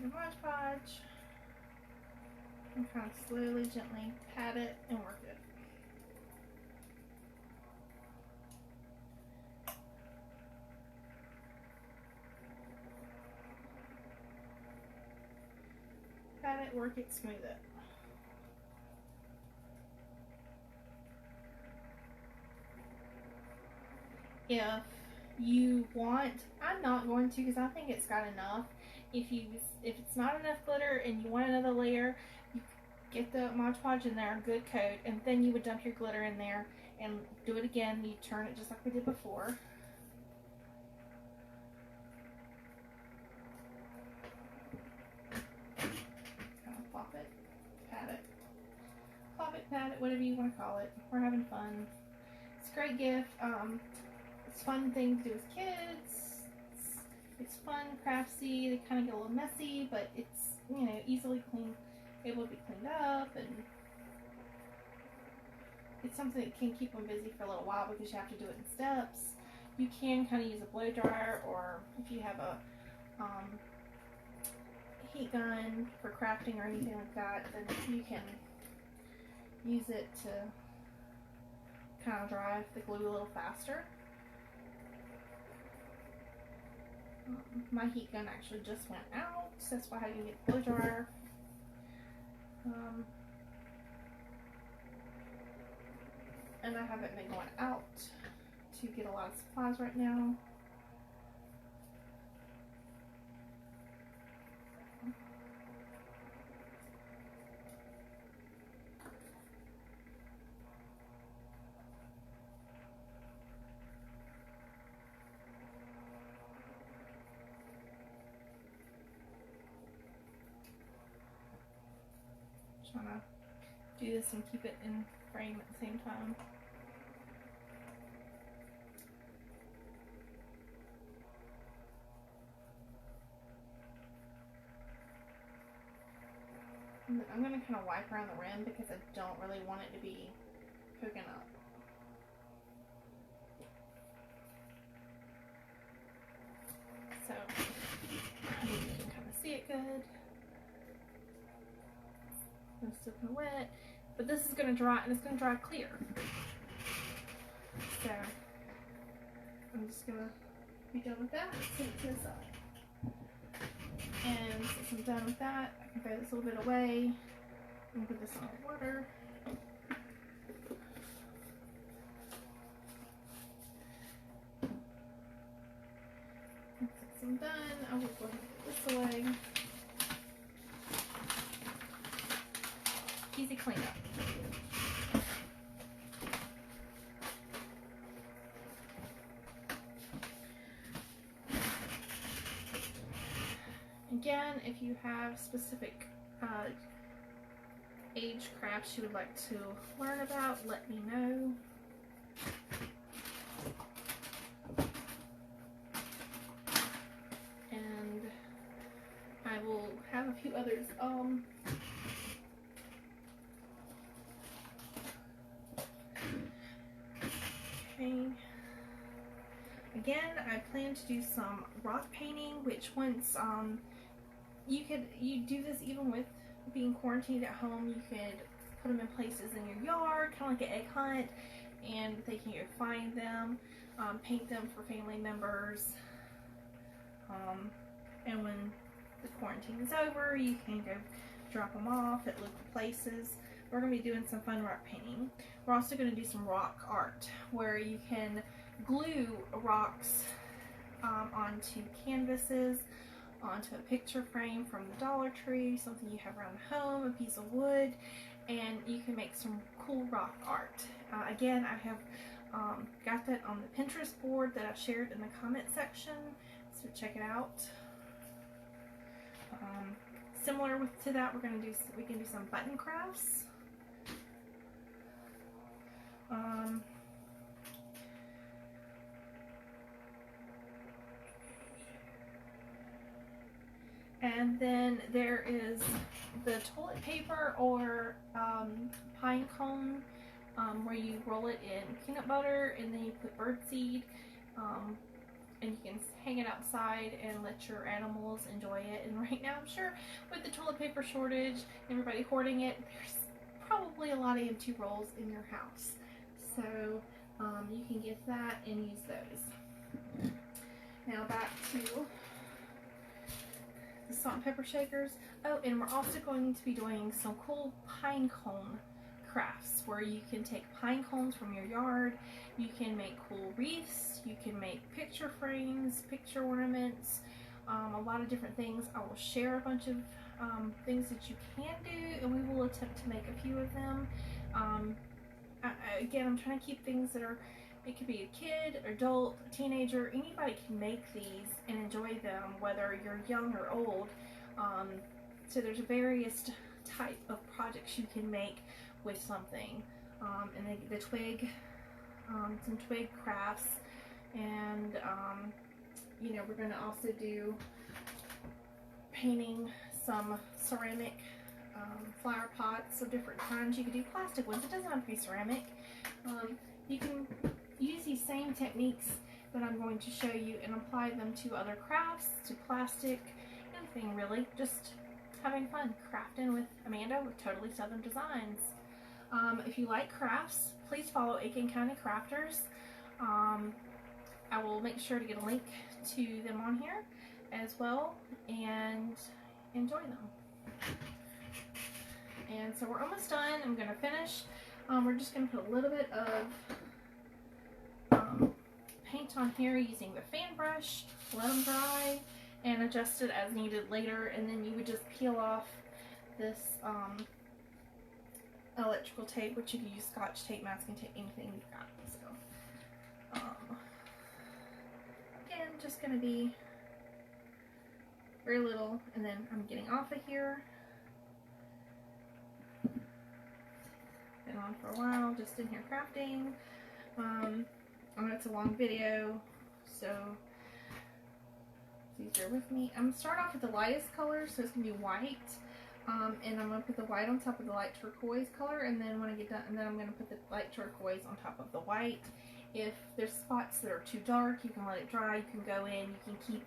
the Mod Podge. And kind of slowly, gently pat it and work it. Pat it, work it, smooth it. If you want, I'm not going to because I think it's got enough. If it's not enough glitter and you want another layer, you get the Mod Podge in there, good coat, and then you would dump your glitter in there and do it again. You turn it just like we did before. Kind of plop it, pat it, whatever you want to call it. We're having fun. It's a great gift. It's a fun thing to do with kids. It's fun, craftsy. They kind of get a little messy, but it's, you know, easily able to be cleaned up, and it's something that can keep them busy for a little while because you have to do it in steps. You can kind of use a blow dryer, or if you have a heat gun for crafting or anything like that, then you can use it to kind of dry the glue a little faster. My heat gun actually just went out, so that's why I had to get the blow dryer. And I haven't been going out to get a lot of supplies right now. Trying to do this and keep it in frame at the same time. And then I'm going to kind of wipe around the rim because I don't really want it to be poking up. So you can kind of see it good. I'm still kind of wet, but this is going to dry, and it's going to dry clear. So I'm just going to be done with that. Set it to the side. And since I'm done with that, I can throw this a little bit away and put this in water. And since I'm done, I will go ahead and put this away. Easy cleanup. Again, if you have specific age crafts you would like to learn about, let me know. And I will have a few others. Okay. Again, I plan to do some rock painting, which once you do this even with being quarantined at home. You could put them in places in your yard, kind of like an egg hunt, and they can go find them, paint them for family members, and when the quarantine is over, you can go drop them off at local places. We're going to be doing some fun rock painting. We're also going to do some rock art, where you can glue rocks onto canvases, onto a picture frame from the Dollar Tree, something you have around home, a piece of wood, and you can make some cool rock art. Again, I have got that on the Pinterest board that I shared in the comment section, so check it out. Similar to that, we can do some button crafts. And then there is the toilet paper or pine cone, where you roll it in peanut butter and then you put birdseed, and you can hang it outside and let your animals enjoy it. And right now, I'm sure with the toilet paper shortage, everybody hoarding it, there's probably a lot of empty rolls in your house. So you can get that and use those. Now back to the salt and pepper shakers. Oh, and we're also going to be doing some cool pine cone crafts where you can take pine cones from your yard, you can make cool wreaths, you can make picture frames, picture ornaments, a lot of different things. I will share a bunch of things that you can do, and we will attempt to make a few of them. Again, I'm trying to keep things that are, it could be a kid, adult, teenager, anybody can make these and enjoy them, whether you're young or old. So there's various type of projects you can make with something, and the twig, some twig crafts, and you know, we're going to also do painting some ceramic flower pots of different kinds. You can do plastic ones, it doesn't have to be ceramic. You can use these same techniques that I'm going to show you and apply them to other crafts, to plastic, anything really, just having fun crafting with Amanda with Totally Southern Designs. If you like crafts, please follow Aiken County Crafters. I will make sure to get a link to them on here as well, and enjoy them. And so we're almost done. I'm going to finish. We're just going to put a little bit of paint on here using the fan brush, let them dry, and adjust it as needed later. And then you would just peel off this electrical tape, which you can use Scotch tape, masking tape, anything you've got. So again, just going to be very little, and then I'm getting off of here. Been on for a while, just in here crafting. I know it's a long video, so please bear with me. I'm gonna start off with the lightest color, so it's gonna be white, and I'm gonna put the white on top of the light turquoise color, and then when I get done, and then I'm gonna put the light turquoise on top of the white. If there's spots that are too dark, you can let it dry. You can go in. You can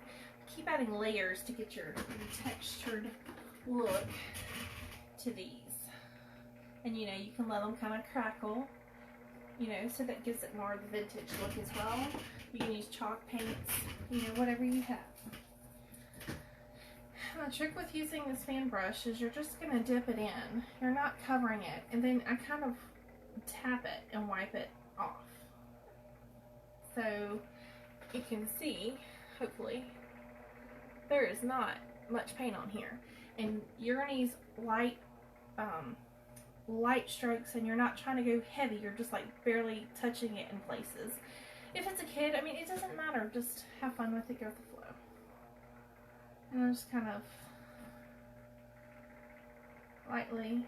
keep adding layers to get your textured look to these. And you know, you can let them kind of crackle, you know, so that gives it more of the vintage look as well. You can use chalk paints, you know, whatever you have. The trick with using this fan brush is you're just going to dip it in. You're not covering it. And then I kind of tap it and wipe it off. So you can see, hopefully, there is not much paint on here. And you're going to use light strokes, and you're not trying to go heavy. You're just like barely touching it in places. If it's a kid, I mean, it doesn't matter. Just have fun with it, go with the flow. And I'm just kind of lightly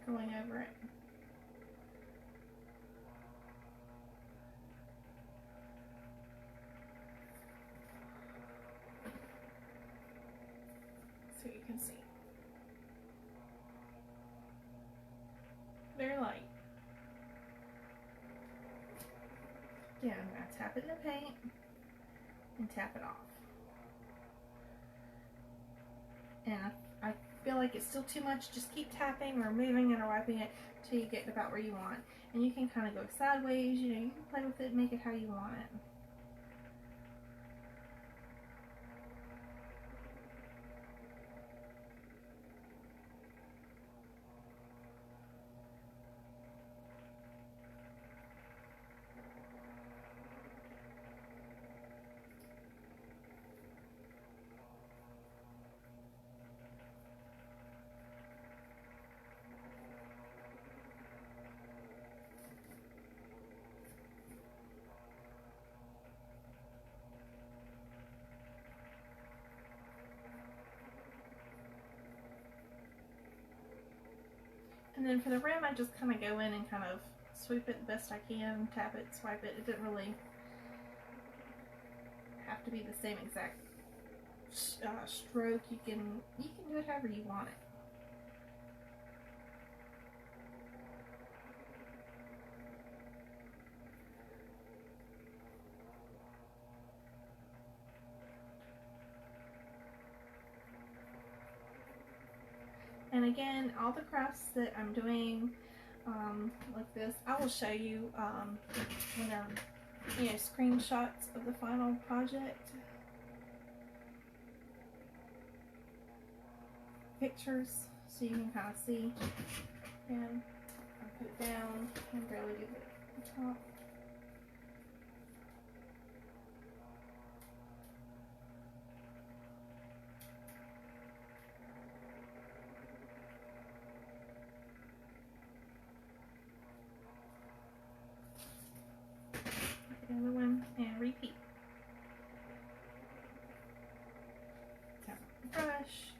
going over it. So you can see. Very light. Yeah, I'm going to tap it in the paint and tap it off. And I feel like it's still too much. Just keep tapping or moving it or wiping it until you get about where you want. And you can kind of go sideways, you know, you can play with it and make it how you want it. And then for the rim, I just kind of go in and kind of sweep it the best I can, tap it, swipe it. It doesn't really have to be the same exact stroke. You can do it however you want it. And again, all the crafts that I'm doing like this, I will show you when they're, screenshots of the final project. Pictures, so you can kind of see. And I put it down and barely do the top. Another one and repeat. Tap the brush,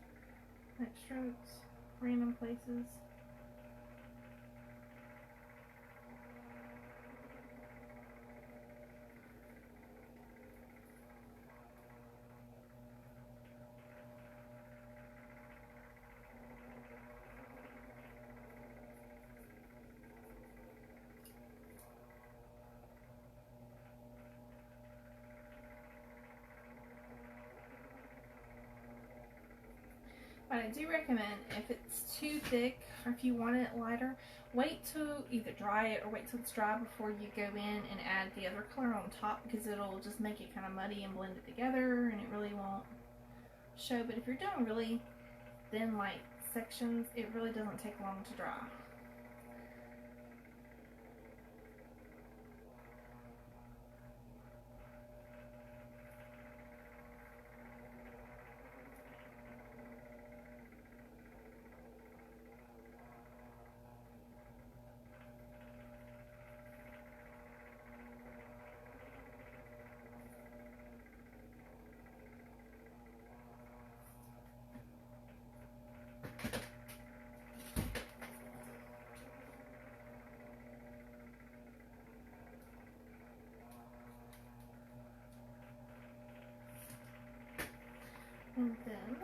next strokes, random places. But I do recommend, if it's too thick or if you want it lighter, wait to either dry it or wait till it's dry before you go in and add the other color on top, because it'll just make it kind of muddy and blend it together and it really won't show. But if you're doing really thin light sections, it really doesn't take long to dry. And then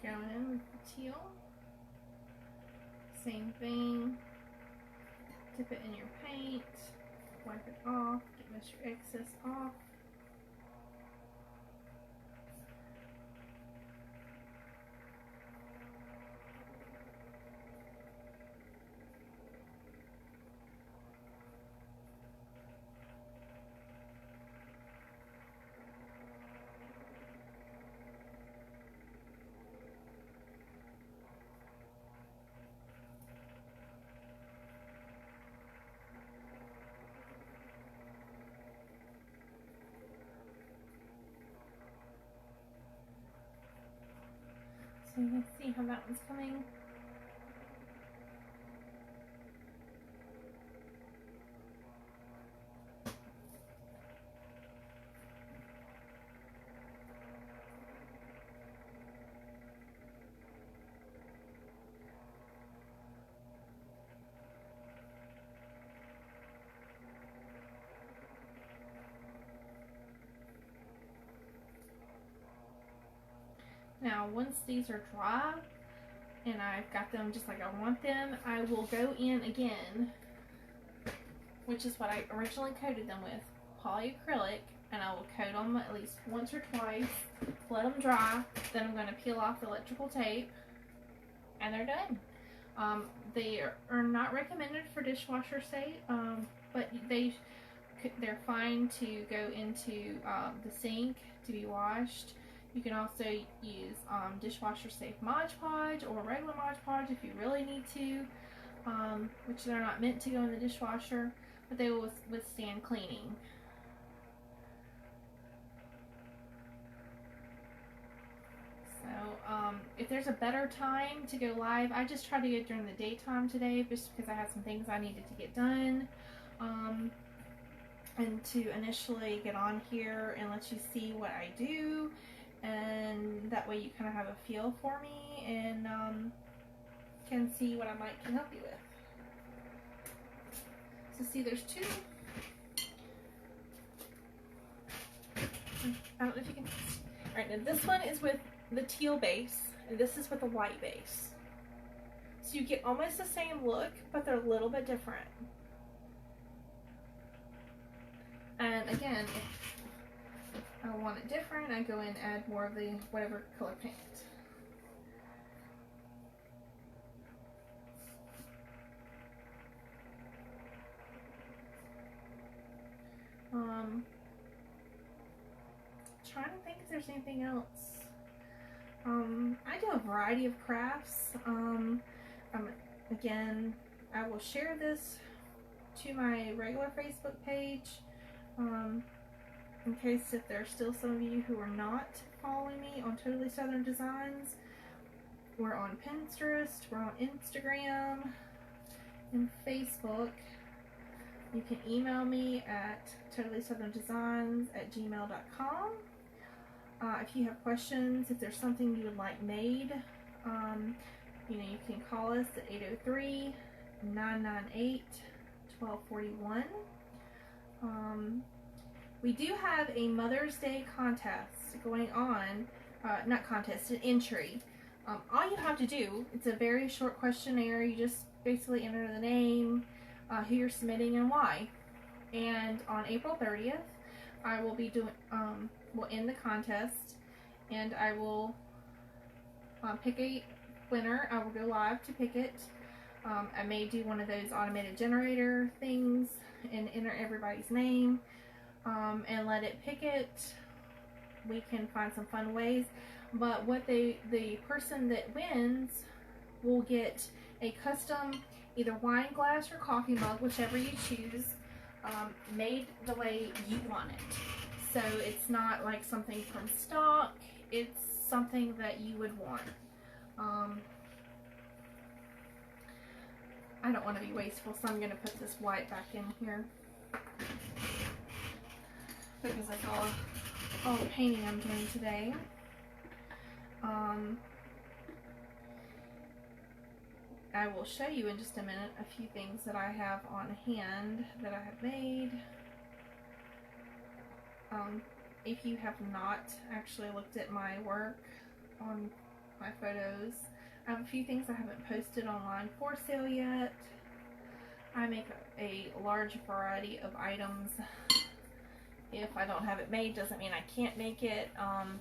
go in with the teal. Same thing. Dip it in your paint. Wipe it off. Get most of your excess off. So you can see how that one's coming. Now, once these are dry and I've got them just like I want them, I will go in again, which is what I originally coated them with, polyacrylic, and I will coat them at least once or twice, let them dry, then I'm going to peel off the electrical tape, and they're done. They are not recommended for dishwasher safe, but they're fine to go into the sink to be washed. You can also use dishwasher safe Mod Podge or regular Mod Podge if you really need to, which they're not meant to go in the dishwasher, but they will withstand cleaning. So if there's a better time to go live, I just tried to go during the daytime today just because I had some things I needed to get done. And to initially get on here and let you see what I do and that way you kind of have a feel for me and can see what I can help you with. So see, there's two. I don't know if you can. All right, now this one is with the teal base, and this is with the white base. So you get almost the same look, but they're a little bit different. And again, if I want it different, I go in and add more of the whatever color paint. Trying to think if there's anything else. I do a variety of crafts. Again, I will share this to my regular Facebook page. In case if there's still some of you who are not following me on Totally Southern Designs. We're on Pinterest, we're on Instagram, and Facebook. You can email me at totallysoutherndesigns@gmail.com. If you have questions, if there's something you would like made, you know, you can call us at 803-998-1241. We do have a Mother's Day contest going on, not contest, an entry. All you have to do, it's a very short questionnaire. You just basically enter the name, who you're submitting and why. And on April 30th, I will be doing, we'll end the contest, and I will pick a winner. I will go live to pick it. I may do one of those automated generator things and enter everybody's name and let it pick it. We can find some fun ways, but what the person that wins will get a custom either wine glass or coffee mug, whichever you choose, made the way you want it. So it's not like something from stock, it's something that you would want. I don't want to be wasteful, so I'm going to put this white back in here because that's all the painting I'm doing today. I will show you in just a minute a few things that I have on hand that I have made. If you have not actually looked at my work on my photos, I have a few things I haven't posted online for sale yet. I make a large variety of items. If I don't have it made, doesn't mean I can't make it. I'm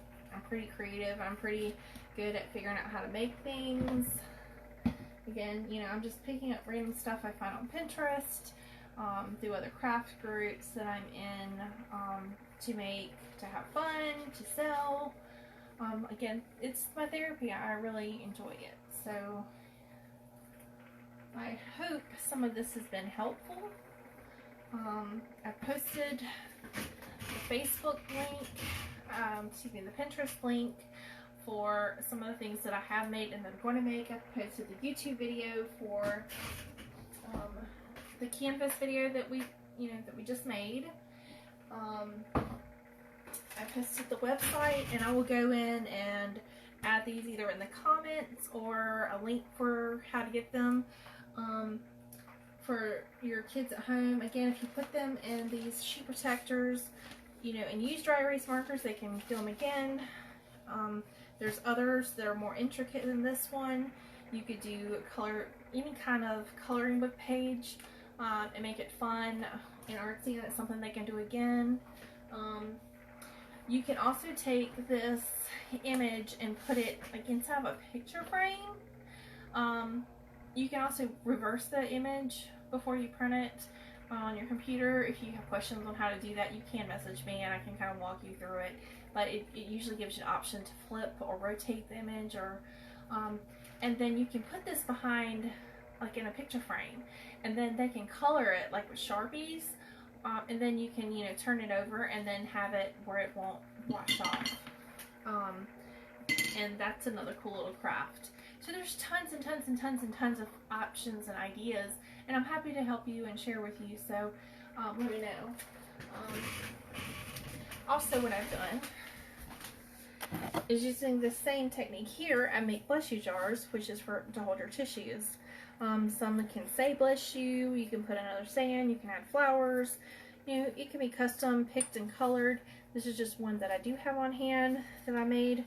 pretty creative. I'm pretty good at figuring out how to make things. Again, you know, I'm just picking up random stuff I find on Pinterest, through other craft groups that I'm in, to make, to have fun, to sell. Again, it's my therapy. I really enjoy it. So I hope some of this has been helpful. I posted the Facebook link, the Pinterest link for some of the things that I have made and that I'm going to make. I posted the YouTube video for the canvas video that we just made. I posted the website, and I will go in and add these either in the comments or a link for how to get them for your kids at home. Again, if you put them in these sheet protectors, you know, and use dry erase markers, they can fill them again. There's others that are more intricate than this one. You could do any kind of coloring book page and make it fun and artsy, and it's something they can do again. You can also take this image and put it like inside of a picture frame. You can also reverse the image before you print it on your computer. If you have questions on how to do that, you can message me and I can kind of walk you through it. But it usually gives you an option to flip or rotate the image, or and then you can put this behind like in a picture frame, and then they can color it like with Sharpies. And then you can, you know, turn it over and then have it where it won't wash off. And that's another cool little craft. So there's tons and tons and tons and tons of options and ideas, and I'm happy to help you and share with you. So let me know. Also, what I've done is using the same technique here. I make bless you jars, which is for to hold your tissues. Some can say bless you, you can put another saying, you can add flowers. You know, it can be custom picked and colored. This is just one that I do have on hand that I made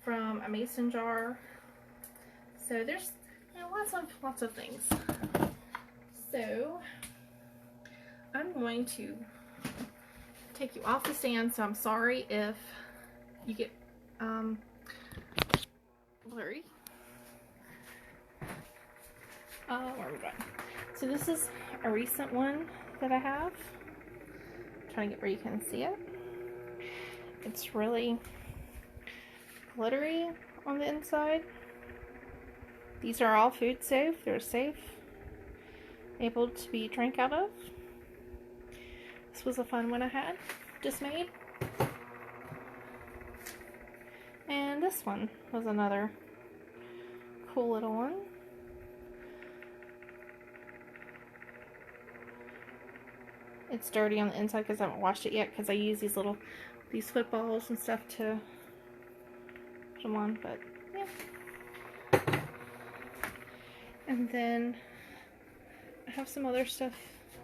from a mason jar. So there's, you know, lots of things. So I'm going to take you off the stand, so I'm sorry if you get blurry. Where are we going? So this is a recent one that I have. I'm trying to get where you can see it. It's really glittery on the inside. These are all food safe. They're safe, able to be drank out of. This was a fun one I had just made. And this one was another cool little one. It's dirty on the inside because I haven't washed it yet, because I use these footballs and stuff to put them on, but yeah. And then I have some other stuff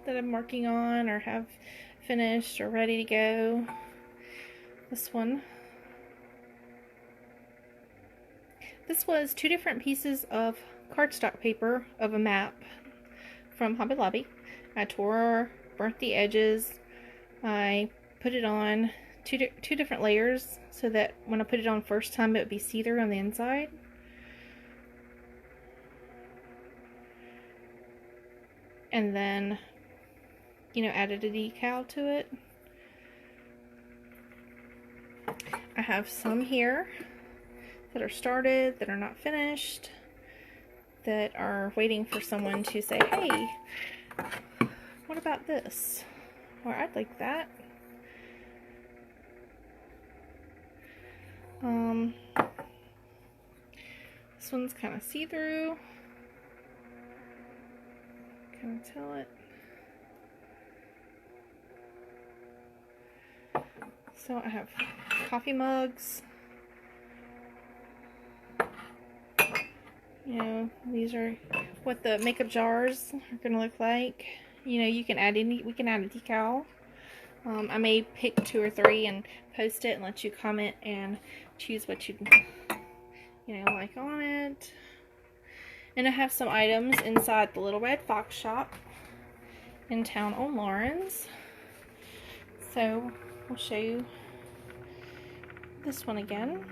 that I'm working on or have finished or ready to go. This one. This was 2 different pieces of cardstock paper of a map from Hobby Lobby. I burnt the edges. I put it on two different layers so that when I put it on first time it would be see-through on the inside. And then, you know, added a decal to it. I have some here that are started, that are not finished, that are waiting for someone to say, hey, what about this? Or I'd like that. This one's kind of see-through. Can I tell it? So I have coffee mugs. You know, these are what the makeup jars are going to look like. You know, you can add we can add a decal. I may pick 2 or 3 and post it and let you comment and choose what you know, like on it. And I have some items inside the Little Red Fox shop in town on Lawrence. So I'll show you this one again.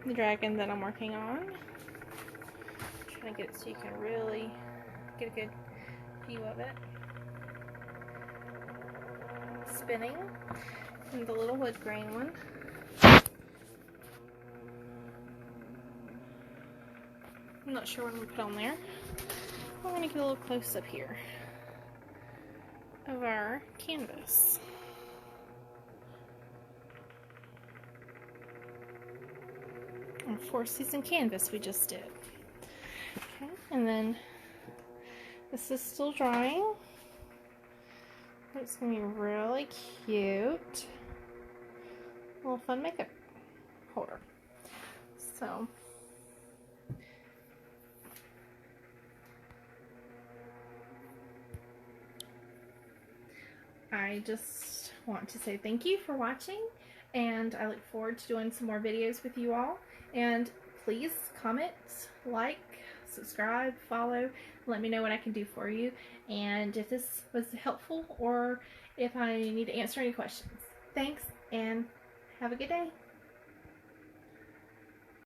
The dragon that I'm working on. I'm trying to get it so you can really get a good view of it. Spinning. And the little wood grain one. I'm not sure what I'm going to put on there. I'm going to get a little close up here of our canvas. Our 4-season canvas we just did. Okay, and then this is still drying. It's going to be really cute. A little fun makeup holder. So I just want to say thank you for watching, and I look forward to doing some more videos with you all. And please comment, like, subscribe, follow, let me know what I can do for you, and if this was helpful or if I need to answer any questions. Thanks, and have a good day.